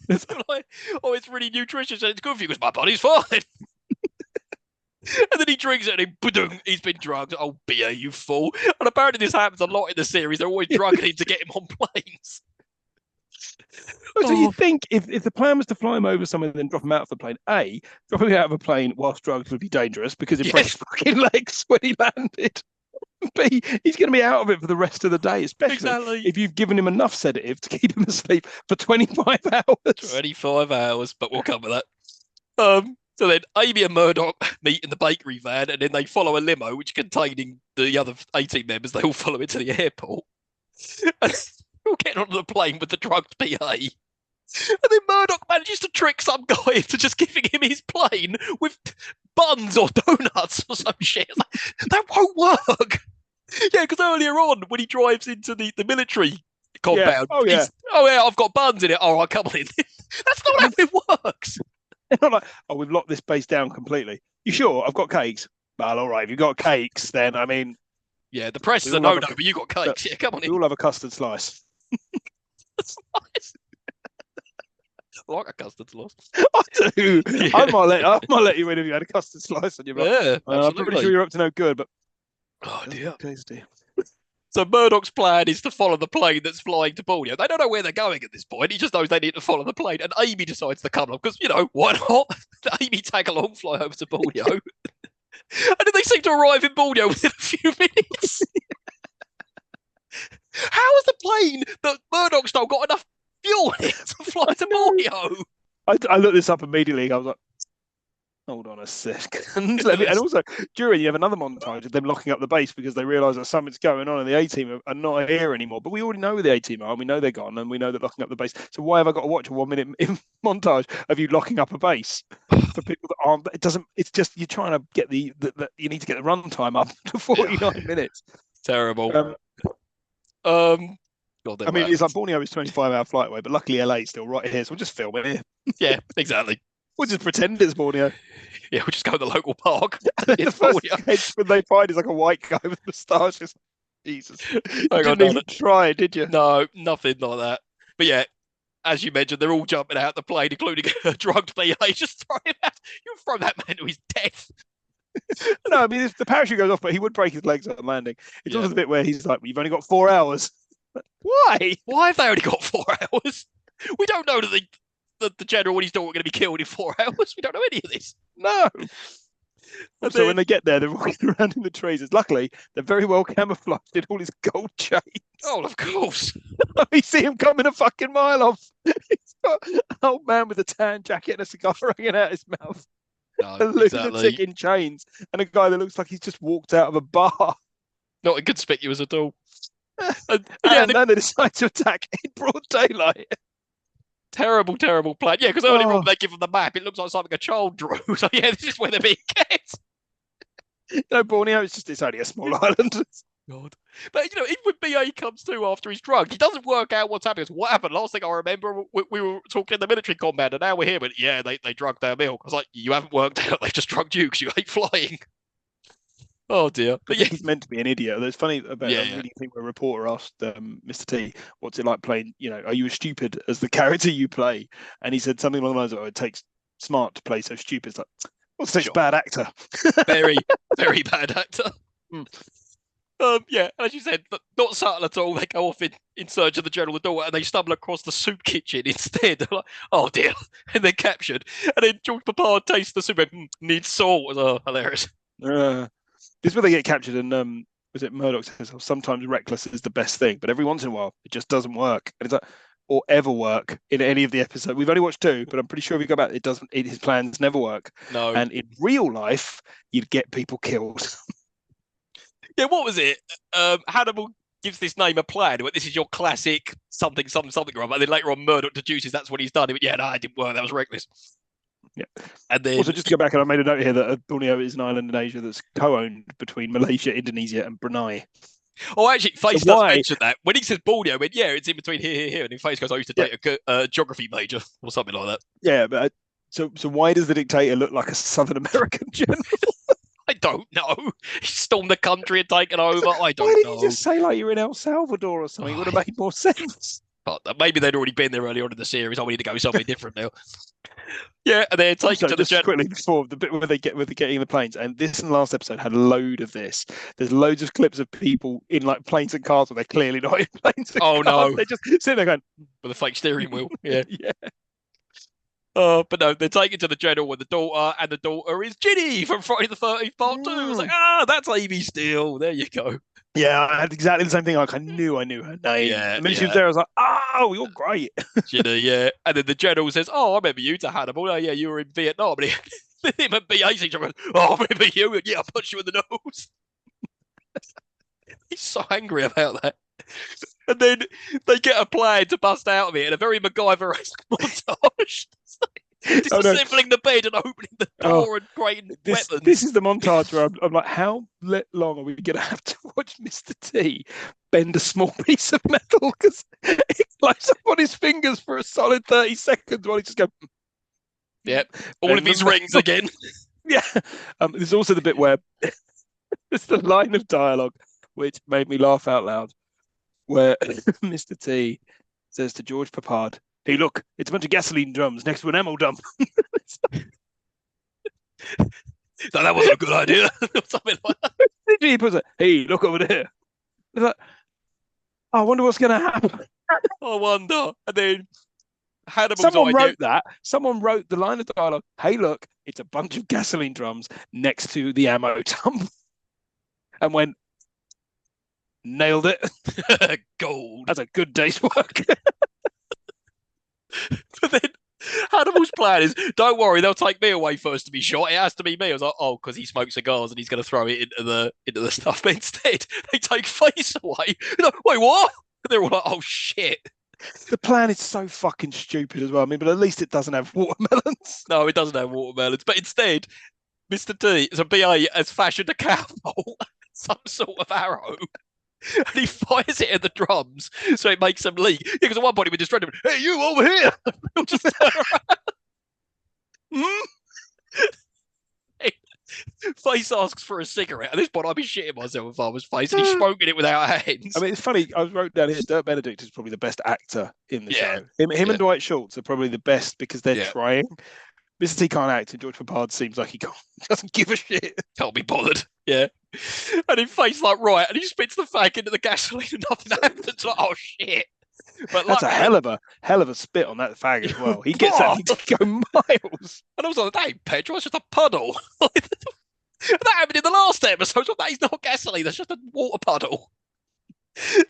It's like, it's really nutritious and it's good for you because my body's fine. And then he drinks it and he's been drugged. Oh, BA, you fool. And apparently this happens a lot in the series. They're always drugging him to get him on planes. So you think if the plan was to fly him over somewhere and then drop him out of the plane, A, dropping him out of a plane whilst drugged would be dangerous because he broke his fucking legs when he landed. B, he's going to be out of it for the rest of the day, especially if you've given him enough sedative to keep him asleep for 25 hours. 25 hours, but we'll cover that. So then Amy and Murdoch meet in the bakery van, and then they follow a limo, which containing the other 18 members. They all follow it to the airport. And they're all getting onto the plane with the drugged PA. And then Murdoch manages to trick some guy into just giving him his plane with buns or donuts or some shit. Like, that won't work. Yeah, because earlier on, when he drives into the military compound, I've got buns in it. All right, come on in. That's not how it works. They're not like, we've locked this base down completely. You sure? I've got cakes. Well, all right, if you've got cakes, then, I mean... Yeah, the press is a no-no, but you got cakes. Yeah, come on in. We all have a custard slice. Slice. I like a custard slice. I do. Yeah. I might let you in if you had a custard slice on your mouth. Yeah, I'm pretty sure you're up to no good, but... Oh, dear. Tasty. So Murdoch's plan is to follow the plane that's flying to Borneo. They don't know where they're going at this point. He just knows they need to follow the plane. And Amy decides to come along because, why not? Amy tag along, fly over to Borneo. And then they seem to arrive in Borneo within a few minutes. How has the plane that Murdoch stole got enough fuel in it to fly to Borneo? I looked this up immediately. I was like, hold on a second. And also, during you have another montage of them locking up the base because they realise that something's going on and the A-team are not here anymore. But we already know where the A-team are and we know they're gone and we know they're locking up the base. So why have I got to watch a 1-minute montage of you locking up a base for people that aren't? It's just you're trying to get you need to get the runtime up to 49 minutes. Terrible. God, I mean, it's like Borneo is 25-hour flight away, but luckily LA is still right here, so we'll just film it here. Yeah, exactly. We'll just pretend it's Borneo. Yeah, we'll just go to the local park. The first when they find is like a white guy with moustaches. Jesus. Hang You on, didn't even try, did you? no, nothing like that. But yeah, as you mentioned, they're all jumping out the plane, including a drugged BA. Just throw him out. You throw that man to his death. No, I mean, if the parachute goes off, but he would break his legs on landing. It's Yeah. also the bit where he's like, "You've only got 4 hours." Why? Why have they only got 4 hours? We don't know that the general and his daughter are going to be killed in 4 hours. We don't know any of this. No. And So then- when they get there, they're walking around in the trees. Luckily, they're very well camouflaged in all his gold chains. Oh, of course. You see him coming a fucking mile off. He's got an old man with a tan jacket and a cigar hanging out his mouth. No, A lunatic exactly. in chains. And a guy that looks like he's just walked out of a bar. Not inconspicuous at all. And Yeah, then they decide to attack in broad daylight. terrible, terrible plan. Yeah, because earlier on Oh. they give them the map. It looks like something a child drew. So yeah, this is where they're being kept. No, Borneo, it's only a small island. God. But you know, even when BA comes to after he's drugged, he doesn't work out what's happening. What happened? Last thing I remember, we were talking in the military combat, and now we're here. But yeah, they drugged their meal. I was like, you haven't worked out. They just drugged you because you hate flying. Oh dear. I But yeah, think he's meant to be an idiot. It's funny about Yeah, a yeah. reading thing where a reporter asked Mr. T, "What's it like playing? You know, are you as stupid as the character you play?" And he said something along the lines of, "Oh, it takes smart to play so stupid." It's like, well, such a Sure. bad actor. very, very bad actor. Hmm. Yeah, as you said, but not subtle at all. They go off in search of the general daughter, and they stumble across the soup kitchen instead. They're like, oh dear, and they're captured. And then George Papard tastes the soup and needs salt. Oh, hilarious. This is where they get captured, and was it Murdoch says, "Oh, sometimes reckless is the best thing, but every once in a while it just doesn't work." And it's like, or ever work in any of the episodes. We've only watched 2, but I'm pretty sure if you go back, it doesn't. His plans never work. No. And in real life, you'd get people killed. Yeah, what was it? Hannibal gives this name a plan. This is your classic something, something, right? But then later on, Murdoch deduces that's what he's done. He went, yeah, no, it didn't work. That was reckless. Yeah. And then Also, just to go back, and I made a note here that Borneo is an island in Asia that's co-owned between Malaysia, Indonesia, and Brunei. oh, actually, Face So does why- mention that when he says Borneo, I went, yeah, it's in between here, and then Face goes, I used to date a geography major or something like that. Yeah, but so why does the dictator look like a Southern American general? I don't know. He stormed the country and taken over. I Why don't didn't know. you just say like you're in El Salvador or something? It would have made more sense. But maybe they'd already been there earlier on in the series. I need to go somewhere different now. Yeah, and they're taken Also, to the just general. quickly before the bit where they're getting in the planes, and this and the last episode had a load of this. There's loads of clips of people in like planes and cars where they're clearly not in planes and Oh, cars. no. They're just sitting there going, With a fake steering wheel. Yeah. yeah. But no, they're taken to the general with the daughter, and the daughter is Ginny from Friday the 13th Part 2. I was like, that's Amy Steele. There you go. Yeah, I had exactly the same thing. Like I knew her name. Yeah, The minute she yeah. was there, I was like, "Oh, you're great." Ginny, yeah. And then the general says, oh, I remember you to Hannibal. Oh, yeah, you were in Vietnam. And him and BA see each other. Oh, I remember you. Yeah, I punched you in the nose. He's so angry about that. And then they get a plan to bust out of it in a very MacGyver-esque montage. Oh, no. Disassembling the bed and opening the door and creating weapons. This is the montage where I'm like, how long are we going to have to watch Mr. T bend a small piece of metal? Because he lights up on his fingers for a solid 30 seconds while he just goes, Yep. All of his rings again. yeah. There's also the bit where there's the line of dialogue which made me laugh out loud, where Mr. T says to George Papard, "Hey, look, it's a bunch of gasoline drums next to an ammo dump." So that wasn't a good idea. Something like that. He puts it, "Hey, look over there." It's like, I wonder what's going to happen. I wonder. And then Hannibal's Someone idea. wrote that. Someone wrote the line of dialogue. "Hey, look, it's a bunch of gasoline drums next to the ammo dump," and went, nailed it. Gold. That's a good day's work. But then Hannibal's plan is, don't worry, they'll take me away first to be shot. It has to be me. I was like, oh, because he smokes cigars and he's going to throw it into the stuff. But instead, they take Face away. They're like, wait, what? And they're all like, oh shit. The plan is so fucking stupid as well. I mean, but at least it doesn't have watermelons. No, it doesn't have watermelons. But instead, Mr. T, as a BA, has fashioned a cowboy, some sort of arrow. And he fires it at the drums so it makes them leak. Because at one point he was distracted. Hey, you over here! He'll just turn around. Face asks for a cigarette. At this point, I'd be shitting myself if I was Face, and he's smoking it without hands. I mean, it's funny. I wrote down here, Dirk Benedict is probably the best actor in the Yeah. show. Him and Dwight Schultz are probably the best because they're Yeah. trying. Mr. T can't act, and George Papard seems like he doesn't give a shit. Can't be bothered. Yeah. And in Face like, right, and he spits the fag into the gasoline and nothing happens. Like, oh shit. But That's a hell of a spit on that fag as well. He gets that thing to go miles. And I was like, that ain't petrol, it's just a puddle. That happened in the last episode. That is not gasoline, that's just a water puddle.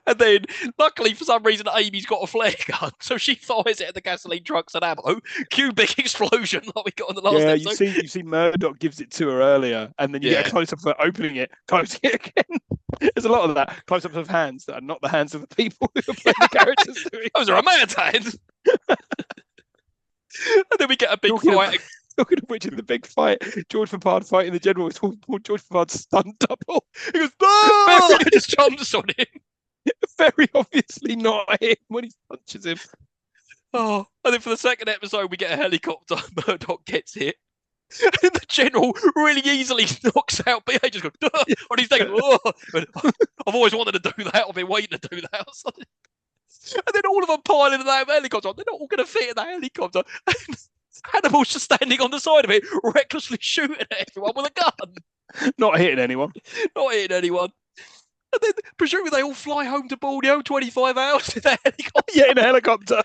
And then, luckily, for some reason, Amy's got a flare gun, so she fires it at the gasoline trucks and ammo. Cue big explosion like we got in the last episode. you see Murdoch gives it to her earlier, and then you get a close up of her opening it, closing it again. There's a lot of that close ups of hands that are not the hands of the people who are playing the characters doing. Those are a man's hands. And then we get a big fight. Talking of which, in the big fight, George Papard fighting the general is called George Papard's stunt double. He goes, no! He just jumps on him. Very obviously not him when he punches him. Oh, and then for the second episode, we get a helicopter. Murdoch gets hit. And the general really easily knocks out BA. Just goes, on his neck. Oh. I've always wanted to do that. I've been waiting to do that. And then all of them pile into that helicopter. They're not all going to fit in that helicopter. And Hannibal's just standing on the side of it, recklessly shooting at everyone with a gun. Not hitting anyone. Not hitting anyone. And then, presumably, they all fly home to Borneo 25 hours in that helicopter. Yeah, in a helicopter.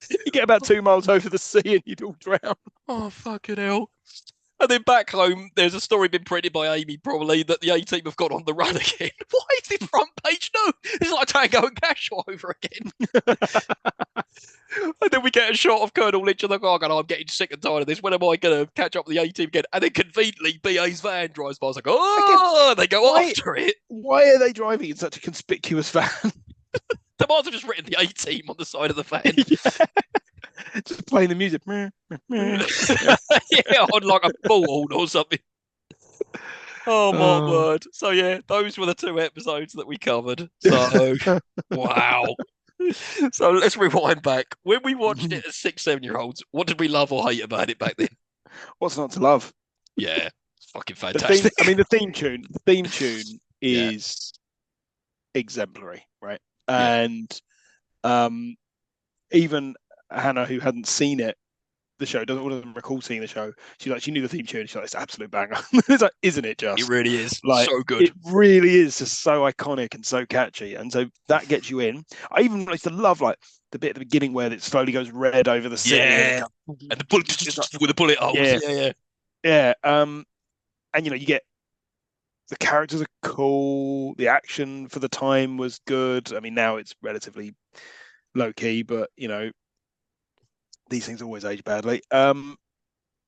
You get about 2 miles over the sea and you'd all drown. Oh, fucking hell. And then back home, there's a story been printed by Amy, probably, that the A-Team have gone on the run again. Why is it front page? No, it's like Tango and Cash all over again. And then we get a shot of Colonel Lynch and the guy going, I'm getting sick and tired of this. When am I going to catch up with the A-Team again? And then conveniently, BA's van drives by. I was like, oh, they go after it. Why are they driving in such a conspicuous van? They might have just written the A-Team on the side of the van. Just playing the music. Yeah, on like a bullhorn or something. Oh my word. So yeah, those were the 2 episodes that we covered. So wow. So let's rewind back. When we watched it as 6, 7-year-olds, what did we love or hate about it back then? What's not to love? Yeah, it's fucking fantastic. The theme tune is exemplary, right? Yeah. And even Hannah, who hadn't seen the show, doesn't recall seeing the show. She knew the theme tune. She's like, it's an absolute banger. It's like, isn't it just? It really is. Like, so good. It really is just so iconic and so catchy. And so that gets you in. I even used to love like the bit at the beginning where it slowly goes red over the city. Yeah. And the bullet with the bullet holes. Yeah. And you get the characters are cool. The action for the time was good. I mean, now it's relatively low key, but these things always age badly.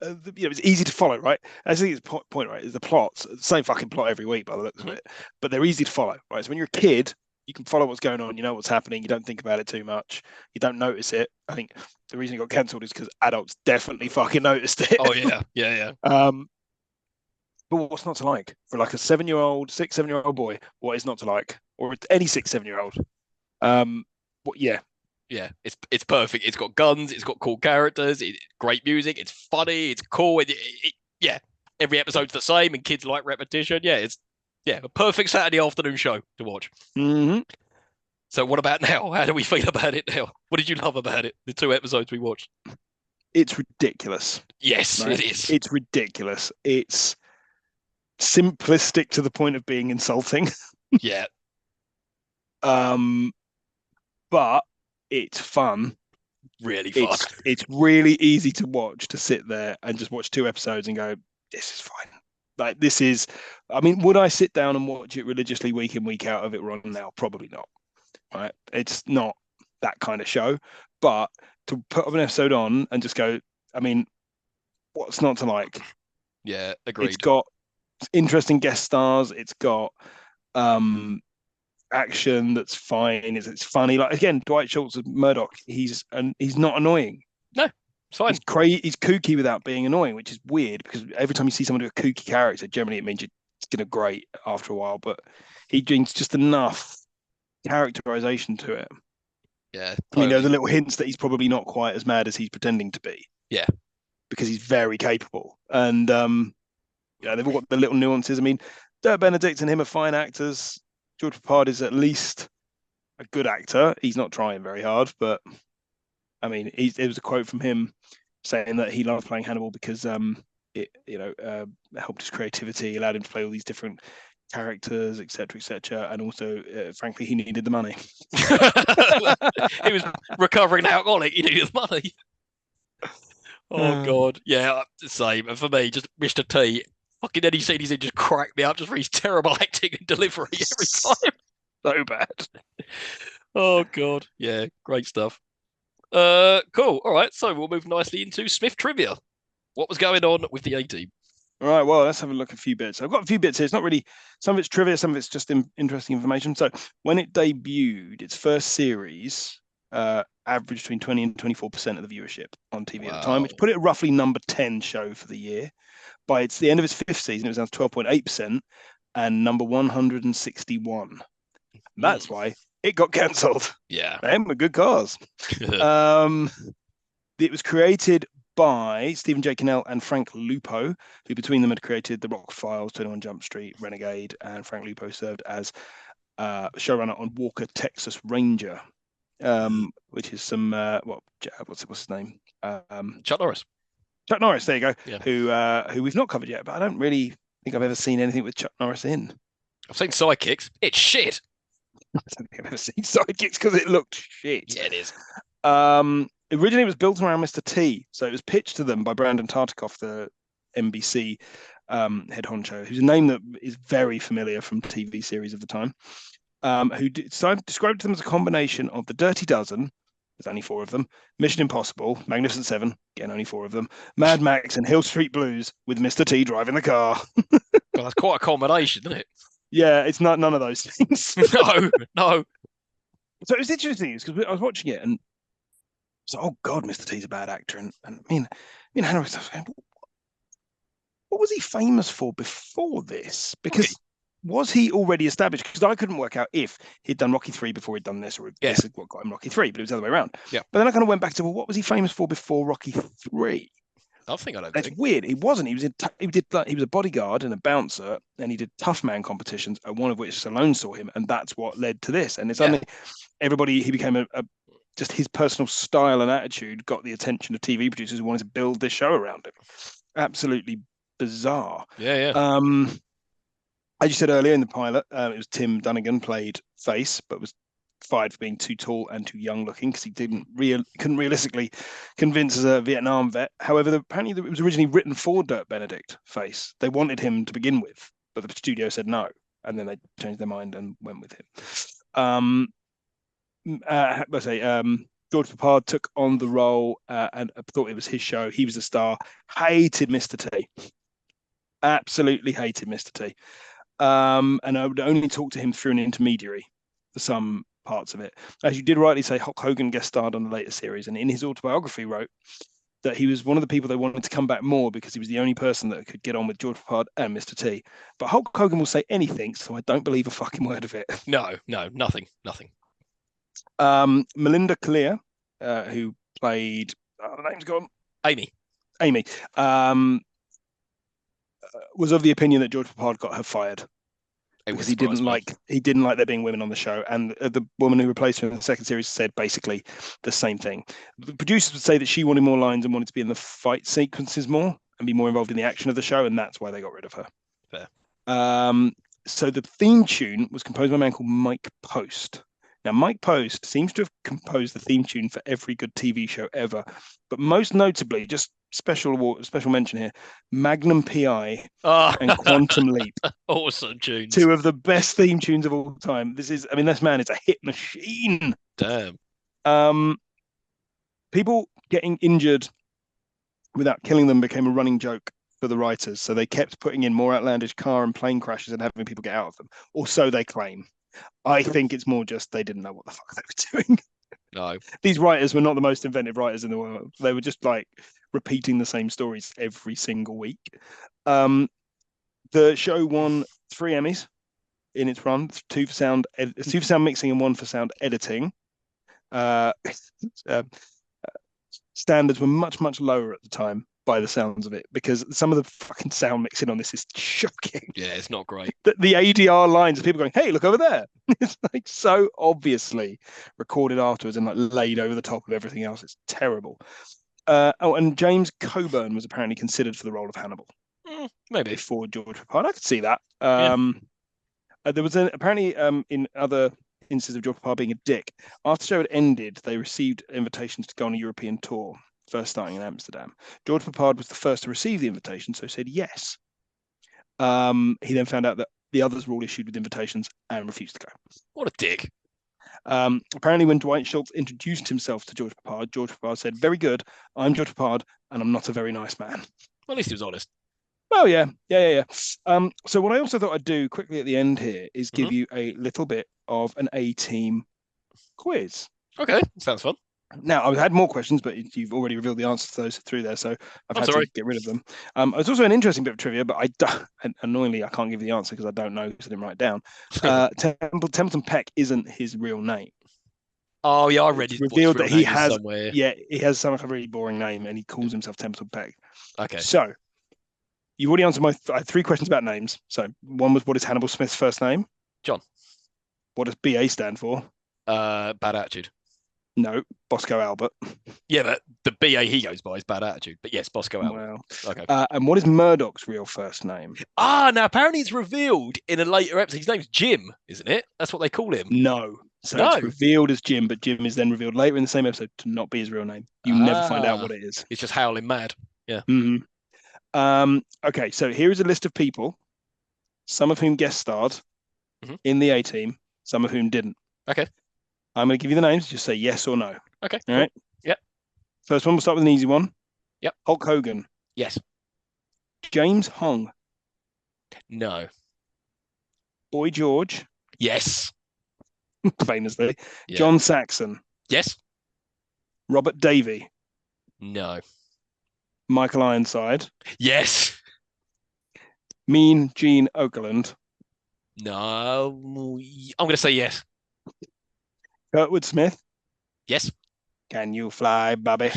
It's easy to follow, right? I think it's point, right? Is the plots the same fucking plot every week by the looks of it, but they're easy to follow, right? So when you're a kid, you can follow what's going on. You know what's happening. You don't think about it too much. You don't notice it. I think the reason it got cancelled is because adults definitely fucking noticed it. Oh yeah. But what's not to like for like a 7-year-old, 6, 7-year-old boy? What is not to like, or any 6, 7-year-old? Yeah, it's perfect. It's got guns. It's got cool characters. Great music. It's funny. It's cool. Yeah, every episode's the same, and kids like repetition. Yeah, it's a perfect Saturday afternoon show to watch. Mm-hmm. So what about now? How do we feel about it now? What did you love about it? The 2 episodes we watched. It's ridiculous. Yes, right? It is. It's ridiculous. It's simplistic to the point of being insulting. Yeah. But it's fun. Really fun. It's really easy to watch, to sit there and just watch 2 episodes and go, this is fine. Like, this is, I mean, would I sit down and watch it religiously week in, week out of it wrong now? Probably not. Right? It's not that kind of show. But to put an episode on and just go, I mean, what's not to like? Yeah, agreed. It's got interesting guest stars. It's got action that's fine. It's funny. Like, again, Dwight Schultz as Murdoch, he's not annoying. No, it's fine. He's kooky without being annoying, which is weird because every time you see someone do a kooky character, generally it means it's going to grate after a while. But he brings just enough characterization to it. Yeah, I mean, there's a little hints that he's probably not quite as mad as he's pretending to be. Yeah, because he's very capable. And Yeah, they've all got the little nuances. I mean, Dirk Benedict and him are fine actors. George Papard is at least a good actor. He's not trying very hard, but I mean, there was a quote from him saying that he loved playing Hannibal because it helped his creativity, allowed him to play all these different characters, etc., and also, frankly, he needed the money. He was recovering alcoholic. He needed the money. Oh God, yeah, same. And for me, just Mr. T, fucking any scene he's in just cracked me up just for his terrible acting and delivery every time. So bad. Oh God, yeah, great stuff. Cool. All right, so we'll move nicely into Smith trivia. What was going on with the A-Team? All right, well, let's have a look at a few bits. I've got a few bits here. It's not really, some of it's trivia, some of it's just interesting information. So when it debuted, its first series averaged between 20 and 24% of the viewership on TV at the time, which put it roughly number 10 show for the year. By the end of its fifth season, it was down to 12.8% and number 161. That's why it got cancelled. Yeah. Them were good cars. It was created by Stephen J. Cannell and Frank Lupo, who between them had created The Rock Files, 21 Jump Street, Renegade, and Frank Lupo served as showrunner on Walker, Texas Ranger, which is some what's his name? Chuck Norris. Chuck Norris, there you go. Yeah. Who we've not covered yet, but I don't really think I've ever seen anything with Chuck Norris in. I've seen Sidekicks. It's shit. I don't think I've ever seen Sidekicks because it looked shit. Yeah, it is. Originally, it was built around Mr. T, so it was pitched to them by Brandon Tartikoff, the NBC head honcho, who's a name that is very familiar from TV series of the time, who described them as a combination of The Dirty Dozen, there's only 4 of them, Mission Impossible, Magnificent Seven, again, only 4 of them, Mad Max, and Hill Street Blues, with Mr. T driving the car. God, that's quite a combination, isn't it? Yeah, it's not none of those things. No. So it was interesting because I was watching it and so, oh God, Mr. T's a bad actor, and I mean, Hannah was saying, what was he famous for before this? Because was he already established? Because I couldn't work out if he'd done Rocky 3 before he'd done this, or if this is what got him Rocky 3, but it was the other way around. Yeah. But then I kind of went back to, well, what was he famous for before Rocky 3? That's weird. He wasn't. He was a bodyguard and a bouncer, and he did tough man competitions, and one of which Stallone saw him, and that's what led to this. And it's only he became a just his personal style and attitude got the attention of TV producers who wanted to build this show around him. Absolutely bizarre. Yeah. As you said earlier in the pilot, it was Tim Dunnigan played Face, but was fired for being too tall and too young looking because he couldn't realistically convince as a Vietnam vet. However, apparently it was originally written for Dirk Benedict Face. They wanted him to begin with, but the studio said no, and then they changed their mind and went with him. George Papard took on the role and thought it was his show. He was a star. Hated Mr. T. Absolutely hated Mr. T. And I would only talk to him through an intermediary for some parts of it. As you did rightly say, Hulk Hogan guest starred on the later series, and in his autobiography wrote that he was one of the people they wanted to come back more because he was the only person that could get on with George Papard and Mr. T. But Hulk Hogan will say anything, so I don't believe a fucking word of it. No, nothing. Melinda Kalir, who played, the name's gone. Amy. Was of the opinion that George Papard got her fired because he didn't like there being women on the show, and the woman who replaced her in the second series said basically the same thing. The producers would say that she wanted more lines and wanted to be in the fight sequences more and be more involved in the action of the show, and that's why they got rid of her. Fair. So the theme tune was composed by a man called Mike Post. Now, Mike Post seems to have composed the theme tune for every good TV show ever, but most notably, just special mention here, Magnum PI and Quantum Leap. Awesome tunes. 2 of the best theme tunes of all time. This man is a hit machine. Damn. People getting injured without killing them became a running joke for the writers, so they kept putting in more outlandish car and plane crashes and having people get out of them, or so they claim. I think it's more just they didn't know what the fuck they were doing. No. These writers were not the most inventive writers in the world. They were just like repeating the same stories every single week. The show won 3 Emmys in its run, 2 for sound mixing and 1 for sound editing. Standards were much, much lower at the time by the sounds of it, because some of the fucking sound mixing on this is shocking. Yeah, it's not great. The ADR lines of people going, "Hey, look over there." It's like so obviously recorded afterwards and like laid over the top of everything else. It's terrible. And James Coburn was apparently considered for the role of Hannibal. Maybe Before George Papard. I could see that. Yeah. There was apparently in other instances of George Papard being a dick. After the show had ended, they received invitations to go on a European tour, first starting in Amsterdam. George Papard was the first to receive the invitation, so said yes. He then found out that the others were all issued with invitations and refused to go. What a dick. Apparently, when Dwight Schultz introduced himself to George Papard said, "Very good, I'm George Papard, and I'm not a very nice man." Well, at least he was honest. Oh, yeah. So what I also thought I'd do quickly at the end here is give you a little bit of an A-Team quiz. Okay, sounds fun. Now, I've had more questions, but you've already revealed the answers to those through there, so I've had to get rid of them. It's also an interesting bit of trivia, but annoyingly, I can't give you the answer because I don't know because I didn't write it down. Templeton Peck isn't his real name. Oh, yeah, I read it. Revealed that he has somewhere. Yeah, he has some really boring name, and he calls himself Templeton Peck. Okay. So, you've already answered I had 3 questions about names. So, one was, what is Hannibal Smith's first name? John. What does BA stand for? Bad Attitude. No, Bosco Albert. Yeah, but the BA he goes by is Bad Attitude. But yes, Bosco Albert. Well, okay. And what is Murdoch's real first name? Now apparently it's revealed in a later episode. His name's Jim, isn't it? That's what they call him. No. So it's revealed as Jim, but Jim is then revealed later in the same episode to not be his real name. You never find out what it is. It's just howling mad. Yeah. Mm-hmm. Okay, so here is a list of people, some of whom guest starred in the A-Team, some of whom didn't. Okay. I'm going to give you the names. Just say yes or no. Okay. All right. Yep. First one, we'll start with an easy one. Yep. Hulk Hogan. Yes. James Hong. No. Boy George. Yes. Famously. Yeah. John Saxon. Yes. Robert Davey. No. Michael Ironside. Yes. Mean Gene Okerlund. No. I'm going to say yes. Kurtwood Smith. Yes. Can you fly, Bobby?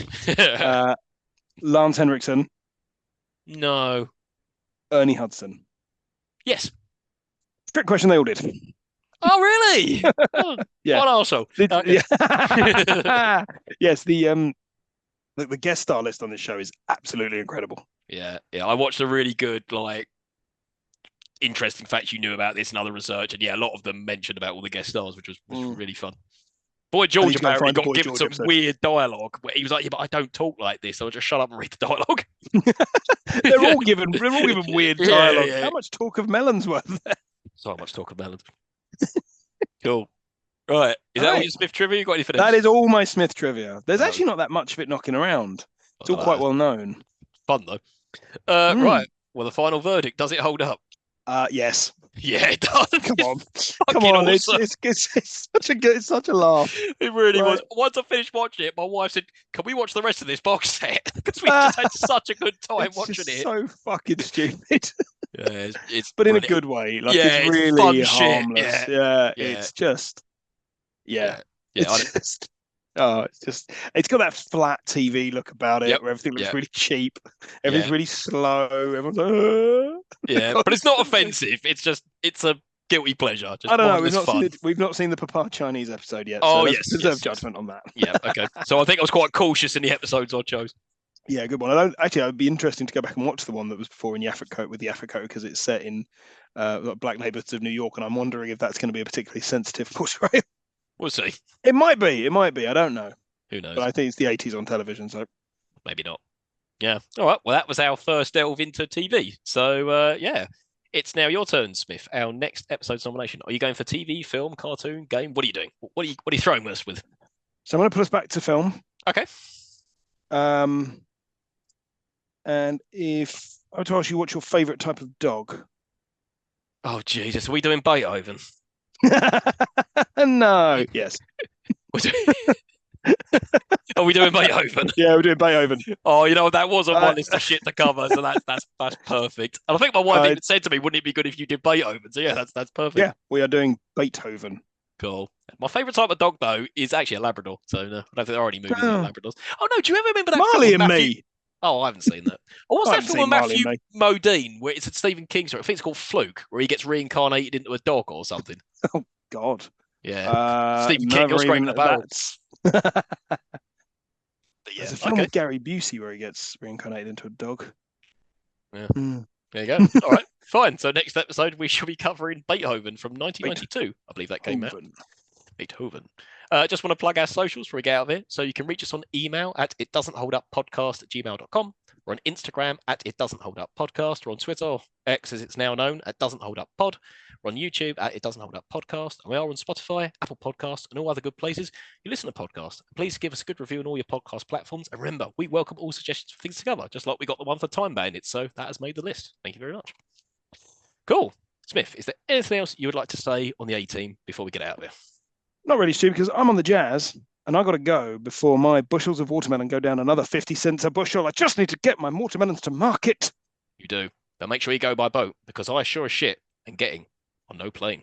Lance Henriksen. No. Ernie Hudson. Yes. Trick question, they all did. Oh, really? Yeah. What also? Okay. Yeah. Yes, the guest star list on this show is absolutely incredible. Yeah. I watched a really good, interesting facts you knew about this and other research, and a lot of them mentioned about all the guest stars, which was really fun. Boy George apparently got given some weird dialogue where he was like, "Yeah, but I don't talk like this, so I'll just shut up and read the dialogue." they're all given weird dialogue. Yeah. How much talk of melons were there? So much talk of melons. Cool. Right. Is that all your Smith trivia? You got anything else? That is all my Smith trivia. There's actually not that much of it knocking around. It's all quite well known. Fun though. Right. Well, the final verdict, does it hold up? Yes. Yeah, it does. Come on. Come on. Awesome. It's such a laugh. It really was. Once I finished watching it, my wife said, "Can we watch the rest of this box set?" Because we just had such a good time watching it. So fucking stupid. Yeah, it's but in a good way. It's really fun harmless. Shit. Yeah. It's just it's got that flat TV look about it where everything looks really cheap. Everything's really slow. Everyone's like, but it's not offensive. It's a guilty pleasure. Just I don't know. We've not seen the Papa Chinese episode yet. Oh, so yes. Reserve judgment on that. Yeah, okay. So I think I was quite cautious in the episodes I chose. Yeah, good one. It'd be interesting to go back and watch the one that was before in Yaphet Coat with the Yaphet Coat because it's set in black neighborhoods of New York, and I'm wondering if that's going to be a particularly sensitive portrayal. We'll see. It might be. I don't know. Who knows? But I think it's the 80s on television, so maybe not. Yeah. All right. Well, that was our first delve into TV. So it's now your turn, Smith. Our next episode's nomination. Are you going for TV, film, cartoon, game? What are you doing? What are you throwing us with? So I'm going to put us back to film. Okay. And if I were to ask you what's your favourite type of dog? Oh Jesus, are we doing Beethoven? No. Yes. Are we doing Beethoven? Yeah, we're doing Beethoven. Oh, that was on my list of shit to cover, so that's perfect. And I think my wife even said to me, "Wouldn't it be good if you did Beethoven?" So yeah, that's perfect. Yeah, we are doing Beethoven. Cool. My favourite type of dog though is actually a Labrador. So no, I don't think there are any movies about Labradors. Oh no, do you ever remember that Marley and Me? Oh, I haven't seen that. Oh, what's I that haven't film with seen Marley and Matthew Modine where it's a Stephen King story? I think it's called Fluke, where he gets reincarnated into a dog or something. Oh God. Yeah, Stephen King, you're Never straight in even the barrel. that's. But yeah, There's a film okay. with Gary Busey where he gets reincarnated into a dog. Yeah. Hmm. There you go. All right, fine. So next episode we shall be covering Beethoven from 1992. I believe that came out. Beethoven. Just want to plug our socials before we get out of here. So you can reach us on email at itdoesn'tholduppodcast@gmail.com. We're on Instagram at itdoesn'tholduppodcast. We're on Twitter, X as it's now known, at doesn'tholduppod. We're on YouTube at itdoesn'tholduppodcast. And we are on Spotify, Apple Podcasts, and all other good places you listen to podcasts. Please give us a good review on all your podcast platforms. And remember, we welcome all suggestions for things to cover, just like we got the one for Time Bandits. So that has made the list. Thank you very much. Cool. Smith, is there anything else you would like to say on the A-Team before we get out of here? Not really, Stu, because I'm on the Jazz and I've got to go before my bushels of watermelon go down another 50 cents a bushel. I just need to get my watermelons to market. You do. But make sure you go by boat because I sure as shit am getting on no plane.